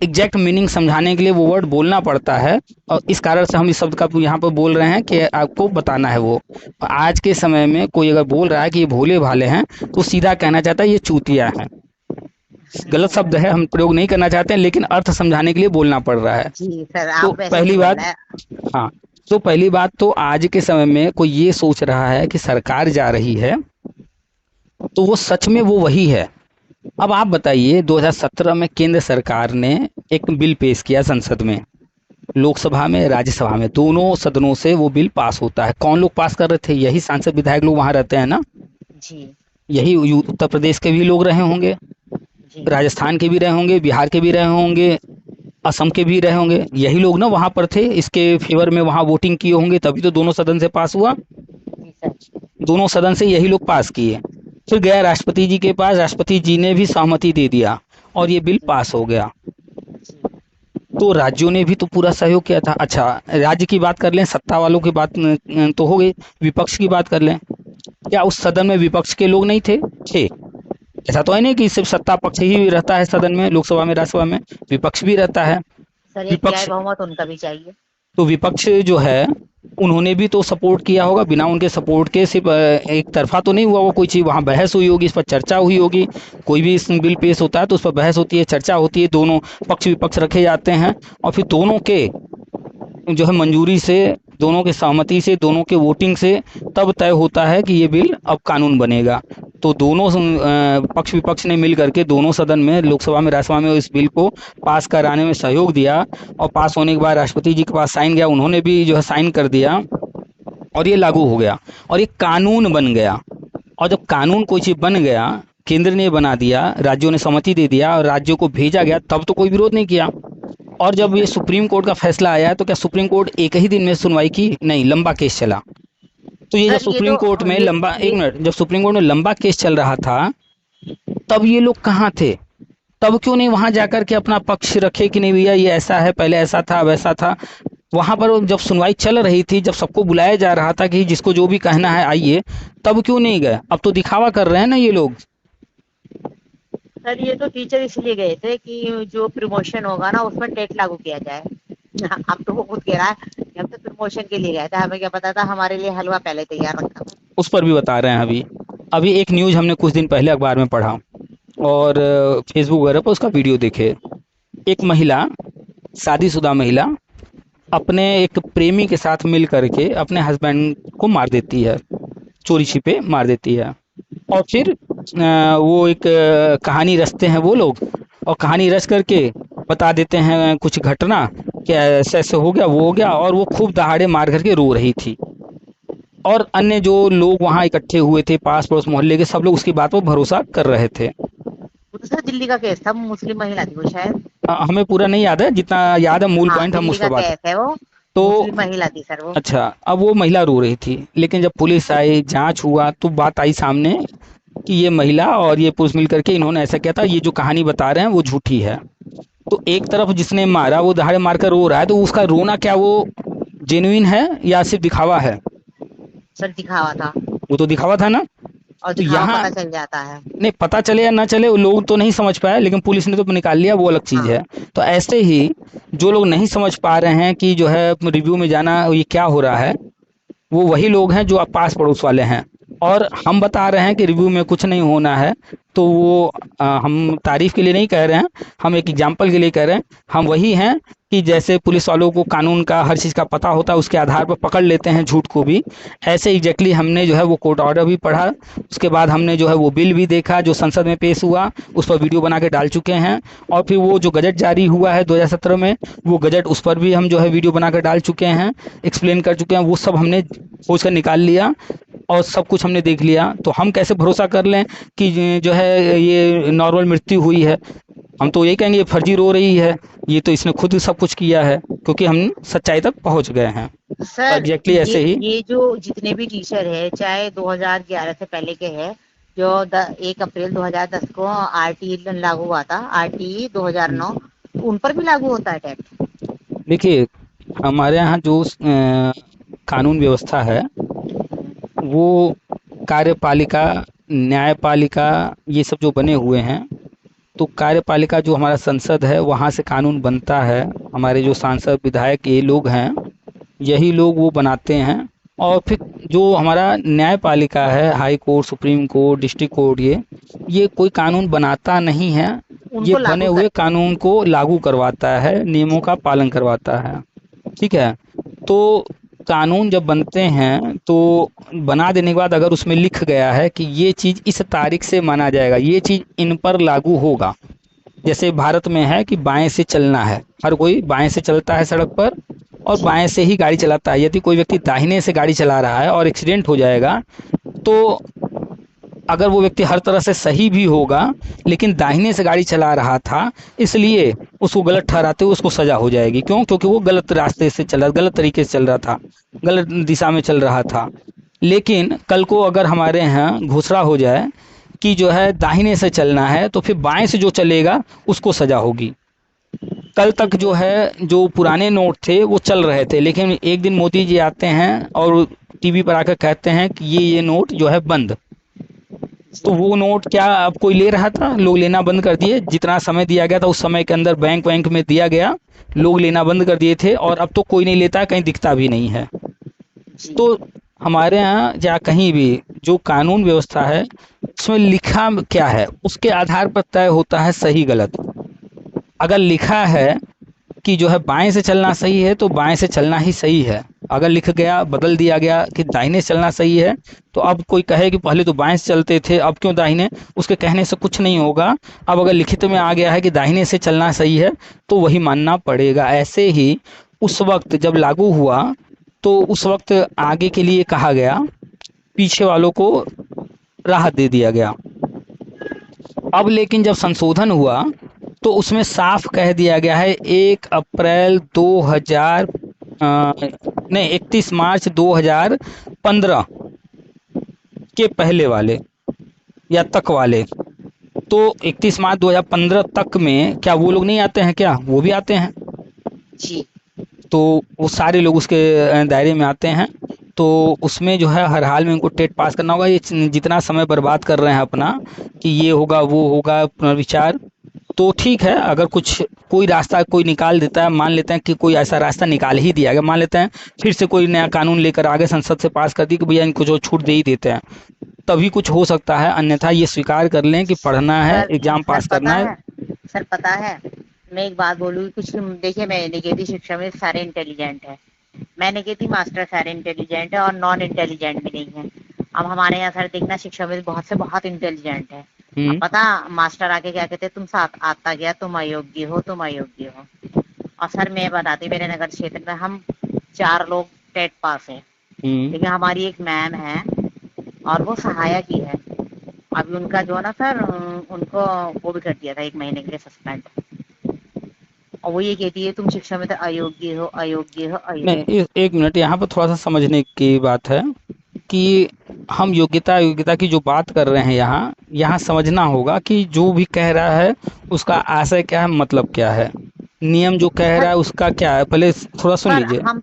एग्जैक्ट मीनिंग समझाने के लिए वो वर्ड बोलना पड़ता है, और इस कारण से हम इस शब्द का यहाँ पर बोल रहे हैं कि आपको बताना है वो। आज के समय में कोई अगर बोल रहा है कि ये भोले भाले हैं, तो सीधा कहना चाहता है ये चूतिया हैं। गलत शब्द है, हम प्रयोग नहीं करना चाहते हैं, लेकिन अर्थ समझाने के लिए बोलना पड़ रहा है। जी सर, तो आप वैसे पहली नहीं बात, बोलना है। हाँ, तो पहली बात तो आज के समय में कोई ये सोच रहा है कि सरकार जा रही है, तो वो सच में वो वही है। अब आप बताइए, 2017 में केंद्र सरकार ने एक बिल पेश किया संसद में, लोकसभा में, राज्यसभा में, दोनों सदनों से वो बिल पास होता है। कौन लोग पास कर रहे थे? यही सांसद विधायक लोग वहां रहते हैं ना, जी यही उत्तर प्रदेश के भी लोग रहे होंगे, जी राजस्थान के भी रहे होंगे, बिहार के भी रहे होंगे, असम के भी रहे होंगे। यही लोग ना वहां पर थे, इसके फेवर में वहां वोटिंग किए होंगे, तभी तो दोनों सदन से पास हुआ। जी सर। दोनों सदन से यही लोग पास किए, फिर गया राष्ट्रपति जी के पास, राष्ट्रपति जी ने भी सहमति दे दिया और ये बिल जी पास हो गया। जी तो राज्यों ने भी तो पूरा सहयोग किया था। अच्छा, राज्य की बात कर लें, सत्ता वालों की बात तो हो गई, विपक्ष की बात कर लें। क्या उस सदन में विपक्ष के लोग नहीं थे? थे। ऐसा तो है नहीं कि सिर्फ सत्ता पक्ष ही रहता है सदन में, लोकसभा में, राज्यसभा में विपक्ष भी रहता है। सर, एक न्याय विपक्ष, बहुमत उनका भी चाहिए। तो विपक्ष जो है उन्होंने भी तो सपोर्ट किया होगा। बिना उनके सपोर्ट के सिर्फ एक तरफा तो नहीं हुआ वो कोई चीज़, वहाँ बहस हुई होगी, इस पर चर्चा हुई होगी। कोई भी इस बिल पेश होता है तो उस पर बहस होती है, चर्चा होती है, दोनों पक्ष विपक्ष रखे जाते हैं, और फिर दोनों के जो है मंजूरी से, दोनों के सहमति से, दोनों के वोटिंग से तब तय होता है कि ये बिल अब कानून बनेगा। तो दोनों पक्ष विपक्ष ने मिल करके दोनों सदन में, लोकसभा में, राज्यसभा में इस बिल को पास कराने में सहयोग दिया, और पास होने के बाद राष्ट्रपति जी के पास साइन गया, उन्होंने भी जो है साइन कर दिया, और ये लागू हो गया और ये कानून बन गया। और जब कानून कोई चीज़ बन गया, केंद्र ने बना दिया, राज्यों ने सहमति दे दिया और राज्यों को भेजा गया, तब तो कोई विरोध नहीं किया। और जब ये सुप्रीम कोर्ट का फैसला आया, तो क्या सुप्रीम कोर्ट एक ही दिन में सुनवाई की? नहीं, लंबा केस चला। तो ये जब सर, ये सुप्रीम कोर्ट तो में लंबा, एक मिनट, जब सुप्रीम कोर्ट में लंबा केस चल रहा था, तब ये लोग कहाँ थे? तब क्यों नहीं वहां जाकर के अपना पक्ष रखे कि नहीं भैया ये ऐसा है, पहले ऐसा था, वैसा था। वहां पर जब सुनवाई चल रही थी, जब सबको बुलाया जा रहा था कि जिसको जो भी कहना है आइए, तब क्यों नहीं गए? अब तो दिखावा कर रहे हैं ना ये लोग। सर, ये तो टीचर इसलिए गए थे कि जो प्रमोशन होगा ना उसमें टेट लागू किया जाए। अब तो वो खुद कह रहा है कि हम तो प्रमोशन के लिए गए थे, हमें क्या पता था, हमारे लिए हलवा पहले तैयार रखा था। उस पर भी बता रहे हैं। अभी अभी एक न्यूज़ हमने कुछ दिन पहले अखबार में पढ़ा, और फेसबुक वगैरह पर उसका वीडियो देखे। एक महिला, शादीशुदा महिला, अपने एक प्रेमी के साथ मिल करके अपने हस्बैंड को मार देती है, चोरी छिपे मार देती है। और फिर वो एक कहानी रचते हैं वो लोग, और कहानी रच करके बता देते हैं कुछ घटना कि ऐसे ऐसे हो गया, वो हो गया, और वो खूब दहाड़े मार करके रो रही थी। और अन्य जो लोग वहाँ इकट्ठे हुए थे, पास पड़ोस मोहल्ले के सब लोग उसकी बात पर भरोसा कर रहे थे। वो तो सर दिल्ली का केस था, मुस्लिम महिला थी वो शायद। हमें पूरा नहीं याद है, जितना याद है मूल हाँ, पॉइंट हम दिल्ली उस का पर बात। केस है वो। तो मुस्लिम महिला थी सर वो। अच्छा, अब वो महिला रो रही थी, लेकिन जब पुलिस आई, जांच हुआ, तो बात आई सामने कि ये महिला और ये पुरुष मिलकर के इन्होंने ऐसा किया था, ये जो कहानी बता रहे हैं वो झूठी है। तो एक तरफ जिसने मारा वो दहाड़े मारकर रो रहा है, तो उसका रोना क्या वो जेन्युइन है या सिर्फ दिखावा है? सर, दिखावा था, वो तो दिखावा था ना। और तो दिखावा यहाँ पता चल जाता है। नहीं, पता चले या ना चले, वो लोग तो नहीं समझ पाए, लेकिन पुलिस ने तो निकाल लिया, वो अलग चीज़ हाँ है। तो ऐसे ही जो लोग नहीं समझ पा रहे हैं कि जो है रिव्यू में जाना ये क्या हो रहा है, वो वही लोग हैं जो पास पड़ोस वाले हैं। और हम बता रहे हैं कि रिव्यू में कुछ नहीं होना है, तो वो हम तारीफ के लिए नहीं कह रहे हैं, हम एक एग्जाम्पल के लिए कह रहे हैं। हम वही हैं कि जैसे पुलिस वालों को कानून का हर चीज़ का पता होता है, उसके आधार पर पकड़ लेते हैं झूठ को भी, ऐसे एग्जैक्टली हमने जो है वो कोर्ट ऑर्डर भी पढ़ा, उसके बाद हमने जो है वो बिल भी देखा जो संसद में पेश हुआ, उस पर वीडियो बना के डाल चुके हैं। और फिर वो जो गजट जारी हुआ है 2017 में, वो गजट, उस पर भी हम जो है वीडियो बना कर डाल चुके हैं, एक्सप्लेन कर चुके हैं, वो सब हमने खोज कर निकाल लिया और सब कुछ हमने देख लिया। तो हम कैसे भरोसा कर लें कि जो है ये नॉर्मल मृत्यु हुई है? हम तो यही कहेंगे ये फर्जी रो रही है, ये तो इसने खुद सब कुछ किया है, क्योंकि हम सच्चाई तक पहुंच गए हैं। सर एग्जैक्टली ऐसे ही। ये जो जितने भी टीचर है चाहे 2011 से पहले के हैं, जो 1 अप्रैल 2010 को आरटी लागू हुआ था, आरटी 2009, उन पर भी लागू होता है टेट? देखिए, हमारे यहाँ जो कानून व्यवस्था है वो कार्यपालिका, न्यायपालिका, ये सब जो बने हुए हैं, तो कार्यपालिका जो हमारा संसद है वहाँ से कानून बनता है। हमारे जो सांसद विधायक ये लोग हैं, यही लोग वो बनाते हैं। और फिर जो हमारा न्यायपालिका है, high court, supreme court, district court, ये कोई कानून बनाता नहीं है, ये उनको बने लागू हुए करते हैं। कानून को लागू करवाता है, नियमों का पालन करवाता है। ठीक है। तो कानून जब बनते हैं तो बना देने के बाद अगर उसमें लिख गया है कि ये चीज़ इस तारीख से माना जाएगा, ये चीज़ इन पर लागू होगा। जैसे भारत में है कि बाएं से चलना है, हर कोई बाएं से चलता है सड़क पर और जी। बाएं से ही गाड़ी चलाता है। यदि कोई व्यक्ति दाहिने से गाड़ी चला रहा है और एक्सीडेंट हो जाएगा, तो अगर वो व्यक्ति हर तरह से सही भी होगा लेकिन दाहिने से गाड़ी चला रहा था, इसलिए उसको गलत ठहराते हुए उसको सजा हो जाएगी। क्यों? क्योंकि वो गलत रास्ते से चला, गलत तरीके से चल रहा था, गलत दिशा में चल रहा था। लेकिन कल को अगर हमारे यहाँ घोषणा हो जाए कि जो है दाहिने से चलना है, तो फिर बाएं से जो चलेगा उसको सजा होगी। कल तक जो है जो पुराने नोट थे वो चल रहे थे, लेकिन एक दिन मोदी जी आते हैं और टीवी पर आकर कहते हैं कि ये नोट जो है बंद। तो वो नोट क्या अब कोई ले रहा था? लोग लेना बंद कर दिए। जितना समय दिया गया था उस समय के अंदर बैंक वैंक में दिया गया, लोग लेना बंद कर दिए थे, और अब तो कोई नहीं लेता, कहीं दिखता भी नहीं है। जी। तो हमारे यहाँ या कहीं भी जो कानून व्यवस्था है उसमें लिखा क्या है उसके आधार पर तय होता है सही गलत। अगर लिखा है कि जो है बाएं से चलना सही है तो बाएं से चलना ही सही है। अगर लिख गया, बदल दिया गया कि दाहिने से चलना सही है, तो अब कोई कहे कि पहले तो बाएं से चलते थे अब क्यों दाहिने, उसके कहने से कुछ नहीं होगा। अब अगर लिखित में आ गया है कि दाहिने से चलना सही है तो वही मानना पड़ेगा। ऐसे ही उस वक्त जब लागू हुआ तो उस वक्त आगे के लिए कहा गया, पीछे वालों को राहत दे दिया गया। अब लेकिन जब संशोधन हुआ तो उसमें साफ कह दिया गया है 1 अप्रैल 2000 नहीं 31 मार्च 2015 के पहले वाले या तक वाले। तो 31 मार्च 2015 तक में क्या वो लोग नहीं आते हैं? क्या वो भी आते हैं? जी। तो वो सारे लोग उसके दायरे में आते हैं। तो उसमें जो है हर हाल में उनको टेट पास करना होगा। ये जितना समय बर्बाद कर रहे हैं अपना कि ये होगा वो होगा पुनर्विचार, तो ठीक है। अगर कुछ कोई रास्ता कोई निकाल देता है, मान लेते हैं कि कोई ऐसा रास्ता निकाल ही दिया गया, मान लेते हैं फिर से कोई नया कानून लेकर आगे संसद से पास कर दी कि भैया इनको जो छूट दे ही देते हैं, तभी कुछ हो सकता है। अन्यथा ये स्वीकार कर लें कि पढ़ना है, सर एग्जाम सर पास पता करना है। है, सर पता है, मैं एक बात बोलूँ कुछ, देखिए मैं निकेती शिक्षा में सारे इंटेलिजेंट है, मैंने की थी मास्टर, सारे इंटेलिजेंट है और नॉन इंटेलिजेंट भी नहीं है। अब हमारे यहाँ सर देखना शिक्षा में बहुत से बहुत इंटेलिजेंट है। अब हम्म। पता मास्टर आके क्या कहते, तुम साथ आता गया, तुम अयोग्य हो, तुम अयोग्य हो। और सर मैं बताती, मेरे नगर क्षेत्र में हम 4 लोग टेट पास है, हम्म। लेकिन हमारी एक मैम है और वो सहायक ही है। अभी उनका जो है ना सर, उनको वो भी कर दिया था 1 महीने के लिए सस्पेंड। और वो ये कहती है तुम शिक्षा में तो अयोग्य हो, अयोग्य हो, नहीं, अयोग्य एक मिनट, यहाँ पर थोड़ा सा समझने की बात है कि हम योग्यता योग्यता की जो बात कर रहे हैं, यहाँ यहाँ समझना होगा कि जो भी कह रहा है उसका आशय क्या है, मतलब क्या है, नियम जो हो। कह रहा सर है उसका क्या है, पहले थोड़ा सुन सर लीजिए। हम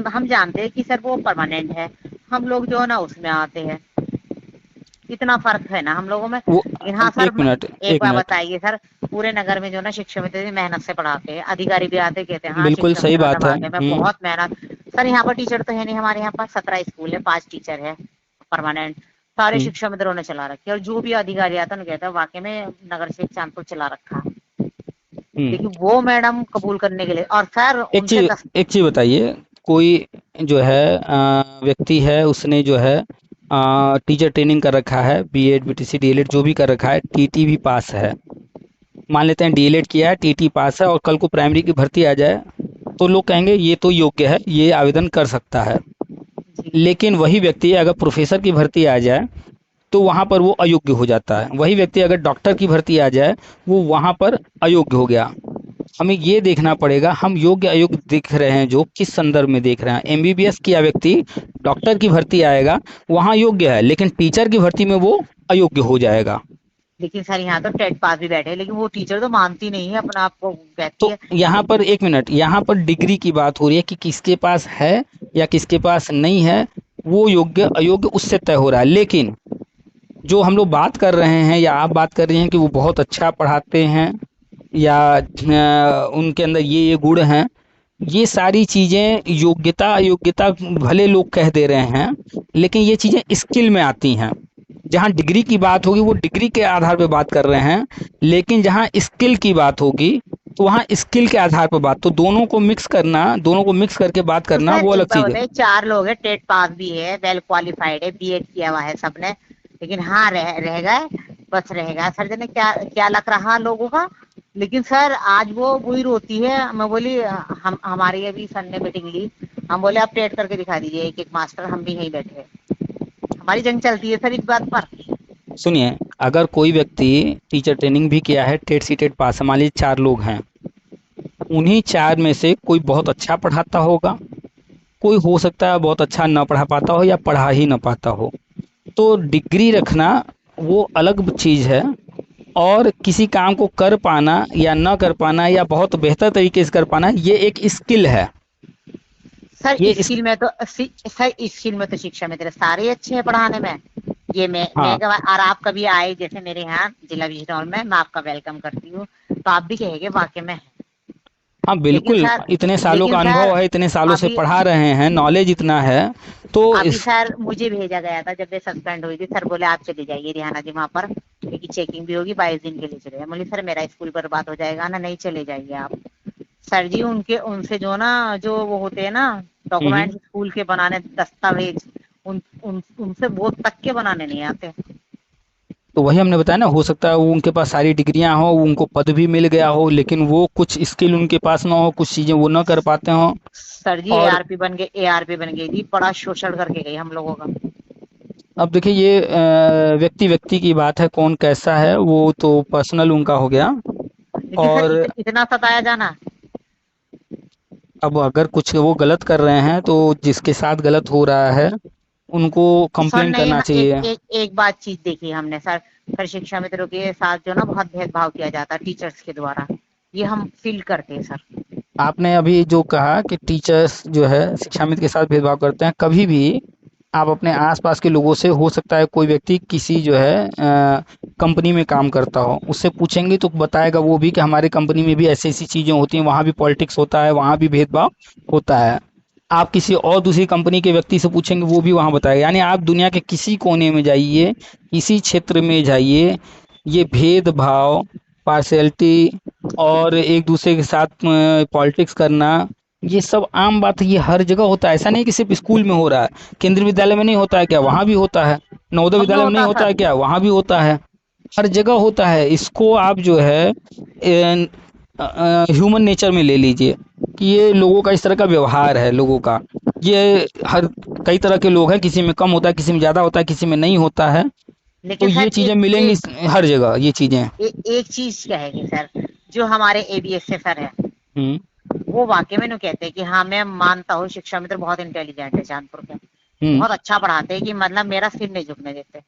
तो हम जानते हैं कि सर वो परमानेंट है, हम लोग जो है ना उसमें आते हैं, इतना फर्क है ना हम लोगों में। वो लेकिन हाँ सर, एक मिनट, एक एक बार मिनट। बताइए सर, पूरे नगर में जो ना शिक्षा मित्र मेहनत से पढ़ाते हैं, अधिकारी भी आते कहते हैं हाँ बिल्कुल शिक्षा सही मित्र बात है। भाग्य में बहुत मेहनत। सर यहाँ पर टीचर तो है नहीं, हमारे यहाँ पर 17 स्कूल है, 5 टीचर है परमानेंट, सारे हम्म। शिक्षा मित्रों ने चला रखे, और जो भी अधिकारी आता है कहता है वाकई में नगर से चांदपुर चला रखा है। हम्म। लेकिन वो मैडम कबूल करने के लिए, और सर उनसे एक चीज बताइए, कोई जो है व्यक्ति है, उसने जो है टीचर ट्रेनिंग कर रखा है, बीएड बीटीसी डीएलएड जो भी कर रखा है, टीटी भी पास है, मान लेते हैं डीएलएड किया है, टीटी पास है, और कल को प्राइमरी की भर्ती आ जाए तो लोग कहेंगे ये तो योग्य है, ये आवेदन कर सकता है। जी। लेकिन वही व्यक्ति अगर प्रोफेसर की भर्ती आ जाए तो वहाँ पर वो अयोग्य हो जाता है। वही व्यक्ति अगर डॉक्टर की भर्ती आ जाए वो वहाँ पर अयोग्य हो गया। हमें ये देखना पड़ेगा हम योग्य अयोग्य देख रहे हैं, जो किस संदर्भ में देख रहे हैं। एमबीबीएस किया व्यक्ति डॉक्टर की भर्ती आएगा, वहाँ योग्य है, लेकिन टीचर की भर्ती में वो अयोग्य हो जाएगा। लेकिन सर यहाँ तो टेट पास भी बैठे हैं, लेकिन वो टीचर तो मानती नहीं है अपना आप को, कहती तो है। यहाँ पर एक मिनट, यहाँ पर डिग्री की बात हो रही है कि किसके पास है या किसके पास नहीं है, वो योग्य अयोग्य उससे तय हो रहा है। लेकिन जो हम लोग बात कर रहे हैं या आप बात कर रही हैं कि वो बहुत अच्छा पढ़ाते हैं या उनके अंदर ये गुण हैं, ये सारी चीज़ें योग्यता अयोग्यता भले लोग कह दे रहे हैं, लेकिन ये चीज़ें स्किल में आती हैं। जहाँ डिग्री की बात होगी वो डिग्री के आधार पे बात कर रहे हैं, लेकिन जहाँ स्किल की बात होगी तो वहाँ स्किल के आधार पर बात, तो दोनों को मिक्स करना, दोनों को मिक्स करके बात तो करना सर वो एक अलग बात चीज़ है। बताइए, 4 लोग हैं, टेट पास भी है, वेल क्वालिफाइड है, बीएड किया हुआ है सबने, लेकिन हाँ रह गए, बस रह गया। सर जाने क्या क्या लग रहा लोगों का। लेकिन सर आज वो वही रोती है। मैं बोली हम हमारी अभी सर ने मीटिंग ली, हम बोले आप टेट करके दिखा दीजिए एक एक मास्टर, हम भी यहीं बैठे हैं। हमारी जंग चलती है सर इस बात पर। सुनिए, अगर कोई व्यक्ति टीचर ट्रेनिंग भी किया है, टेट सी टेट पास है, मान लीजिए 4 लोग हैं, उन्हीं 4 में से कोई बहुत अच्छा पढ़ाता होगा, कोई हो सकता है बहुत अच्छा ना पढ़ा पाता हो या पढ़ा ही ना पाता हो। तो डिग्री रखना वो अलग चीज़ है, और किसी काम को कर पाना या ना कर पाना या बहुत बेहतर तरीके से कर पाना, ये एक स्किल है। सर ये इस स्किल में तो सर स्किल में तो शिक्षा में तेरे सारे अच्छे हैं पढ़ाने में। ये हाँ और आप कभी आए जैसे मेरे यहाँ जिला बिजनौर में, मैं आपका वेलकम करती हूँ, तो आप भी कहेंगे वाकई में है। हाँ लेकिन बिल्कुल, सर इतने सालों लेकिन का सर अनुभव है, इतने सालों से अभी पढ़ा रहे हैं, नॉलेज इतना है। तो अभी इस सर मुझे भेजा गया था जब मैं सस्पेंड हुई थी, सर बोले आप चले जाइए रिहाना जी वहां पर, क्योंकि चेकिंग भी होगी, 22 दिन के लिए चले जाए। बोले सर मेरा स्कूल बर्बाद हो जाएगा ना, नहीं चले जाइए आप। सर जी उनके उनसे जो ना जो वो होते हैं ना हम्म, डॉक्यूमेंट स्कूल के बनाने, दस्तावेज, उनसे वो तक के बनाने नहीं आते। तो वही हमने बताया ना, हो सकता है वो उनके पास सारी डिग्रियां हो, उनको पद भी मिल गया हो, लेकिन वो कुछ स्किल उनके पास ना हो, कुछ चीज़ें वो ना कर पाते हो। सर जी और एआरपी बन गई थी, बड़ा शोषण करके गई हम लोगों का। अब देखिए, ये व्यक्ति व्यक्ति की बात है, कौन कैसा है वो तो पर्सनल उनका हो गया। लेकिन सर और इतना सताया जाना। अब अगर कुछ वो गलत कर रहे हैं तो जिसके साथ गलत हो रहा है उनको सर कंप्लेंट नहीं करना चाहिए। एक बात चीज देखी हमने सर, सर शिक्षा मित्रों के साथ जो ना बहुत भेदभाव किया जाता है टीचर्स के द्वारा, ये हम फील करते हैं सर। आपने अभी जो कहा कि टीचर्स जो है शिक्षा मित्र के साथ भेदभाव करते हैं, कभी भी आप अपने आसपास के लोगों से, हो सकता है कोई व्यक्ति किसी जो है कंपनी में काम करता हो, उससे पूछेंगे तो बताएगा वो भी कि हमारे कंपनी में भी ऐसी ऐसी चीज़ें होती हैं, वहाँ भी पॉलिटिक्स होता है, वहाँ भी भेदभाव होता है। आप किसी और दूसरी कंपनी के व्यक्ति से पूछेंगे, वो भी वहाँ बताएगा। यानी आप दुनिया के किसी कोने में जाइए, किसी क्षेत्र में जाइए, ये भेदभाव, पार्शियलिटी और एक दूसरे के साथ पॉलिटिक्स करना, ये सब आम बात है, ये हर जगह होता है। ऐसा नहीं कि सिर्फ स्कूल में हो रहा है, केंद्रीय विद्यालय में नहीं होता है क्या, वहाँ भी होता है। नवोदय सब में विद्यालय में नहीं होता होता सर। है क्या, वहाँ भी होता है। हर जगह होता है। इसको आप जो है ह्यूमन नेचर में ले लीजिए कि ये लोगों का इस तरह का व्यवहार है लोगों का। ये हर कई तरह के लोग हैं, किसी में कम होता है, किसी में ज़्यादा होता है, किसी में नहीं होता है। तो लेकिन ये सर चीज़ें मिलेंगी हर जगह, ये चीज़ें। एक चीज कहेगी सर, जो हमारे एबीएस से सर है, हुँ, वो वाकई में नु कहते हैं कि हाँ मैं मानता हूँ शिक्षा मित्र बहुत इंटेलिजेंट है चांदपुर के, हुँ। बहुत अच्छा पढ़ाते हैं, कि मतलब मेरा सिर नहीं झुकने देते।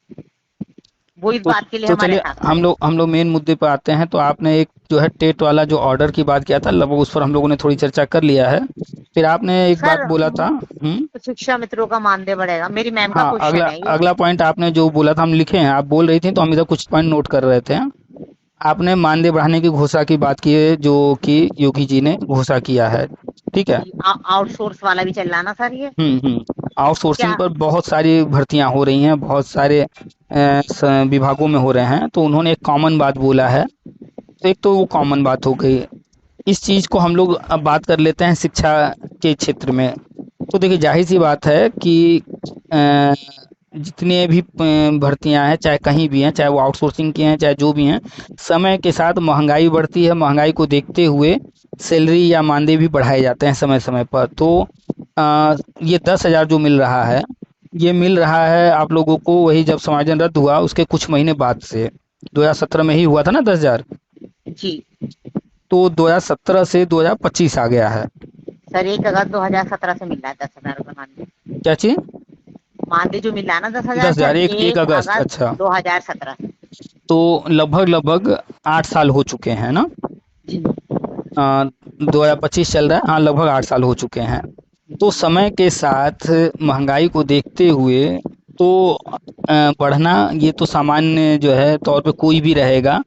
वो इस तो बात के लिए तो हमारे चलिए, साथ खड़े हम हैं। लोग मेन मुद्दे पे आते हैं। तो आपने एक जो है टेट वाला जो ऑर्डर की बात किया था, लगभग उस पर हम लोगों ने थोड़ी चर्चा कर लिया है। फिर आपने एक बात सर बोला था। हुँ। शिक्षा मित्रों का मानदेय बढ़ेगा, मेरी मैम का हाँ, क्वेश्चन अगला है ये। अगला पॉइंट आपने जो बोला था हम लिखे हैं, आप बोल रही थी तो हम इधर कुछ पॉइंट नोट कर रहे थे। आपने मानदेय बढ़ाने की घोषणा की बात की है, जो कि योगी जी ने घोषणा किया है। ठीक है। जी आउटसोर्स वाला भी चल रहा ना सर ये। आउटसोर्सिंग क्या पर बहुत सारी भर्तियां हो रही हैं, बहुत सारे विभागों में हो रहे हैं, तो उन्होंने एक कॉमन बात बोला है। तो एक तो वो कॉमन बात हो गई। इस चीज़ को हम लोग अब बात कर लेते हैं शिक्षा के क्षेत्र में। तो देखिए, जाहिर सी बात है कि अ, जितने भी भर्तियां हैं, चाहे कहीं भी हैं, चाहे वो आउटसोर्सिंग की हैं, चाहे जो भी हैं, समय के साथ महंगाई बढ़ती है। महंगाई को देखते हुए सैलरी या मानदेय भी बढ़ाए जाते हैं समय समय पर। तो ये 10,000 जो मिल रहा है, ये मिल रहा है आप लोगों को वही जब समायोजन रद्द हुआ उसके कुछ महीने बाद से। 2017 में ही हुआ था ना 10,000। जी तो 2017 से 2025 आ गया है। सर 1 अगस्त 2017 से मिल रहा है 10,000 रुपये मानदेय। क्या चीज? मानदेय जो मिल रहा है ना 10,000 10,000, सर, एक एक अगस्त, अगस्त अच्छा। 2017 तो लगभग लगभग 8 साल हो चुके हैं ना। जी। 2025 चल रहा है, हाँ लगभग 8 साल हो चुके हैं। तो समय के साथ महंगाई को देखते हुए तो बढ़ना ये तो सामान्य जो है तौर पे कोई भी रहेगा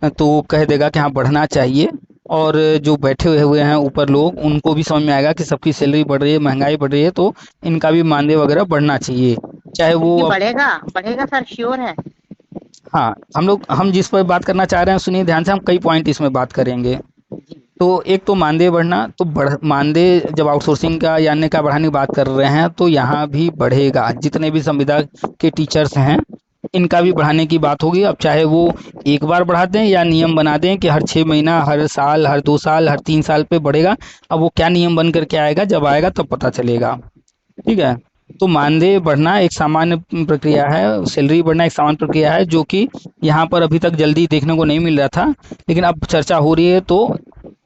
तो वो कह देगा कि हाँ बढ़ना चाहिए। और जो बैठे हुए हैं ऊपर लोग उनको भी समझ में आएगा कि सबकी सैलरी बढ़ रही है, महंगाई बढ़ रही है, तो इनका भी मानदेय वगैरह बढ़ना चाहिए, चाहे वो ये अब। बढ़ेगा, बढ़ेगा सर, श्योर है। हाँ, हम जिस पर बात करना चाह रहे हैं सुनिए ध्यान से, हम कई पॉइंट इसमें बात करेंगे। जी। तो एक तो मानदेय बढ़ना, तो मानदेय जब आउटसोर्सिंग का या अन्य का बढ़ाने की बात कर रहे हैं तो यहाँ भी बढ़ेगा। जितने भी संविदा के टीचर्स हैं इनका भी जी। बढ़ाने की बात होगी। अब चाहे वो एक बार बढ़ा दें या नियम बना दें कि हर 6 महीना, हर साल, हर 2 साल, हर 3 साल पे बढ़ेगा। अब वो क्या नियम बन करके आएगा, जब आएगा तब पता चलेगा। ठीक है। तो मानदेय बढ़ना एक सामान्य प्रक्रिया है, सैलरी बढ़ना एक सामान्य प्रक्रिया है, जो कि यहाँ पर अभी तक जल्दी देखने को नहीं मिल रहा था, लेकिन अब चर्चा हो रही है तो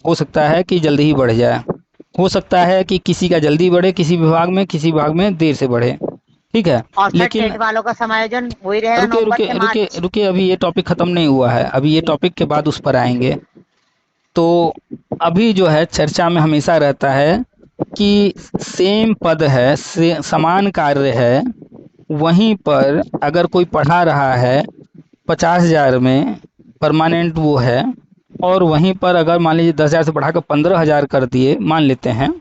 हो सकता है कि जल्दी ही बढ़ जाए। हो सकता है कि किसी का जल्दी बढ़े, किसी विभाग में देर से बढ़े। ठीक है। और सर लेकिन टेट वालों का समायोजन हो ही रहेगा रुके नवंबर रुके से रुके मार्च। रुके, अभी ये टॉपिक खत्म नहीं हुआ है, अभी ये टॉपिक के बाद उस पर आएंगे। तो अभी जो है चर्चा में हमेशा रहता है कि सेम पद है, समान कार्य है, वहीं पर अगर कोई पढ़ा रहा है 50,000 में, परमानेंट वो है, और वहीं पर अगर मान लीजिए 10,000 से बढ़ाकर 15,000 कर दिए, मान लेते हैं,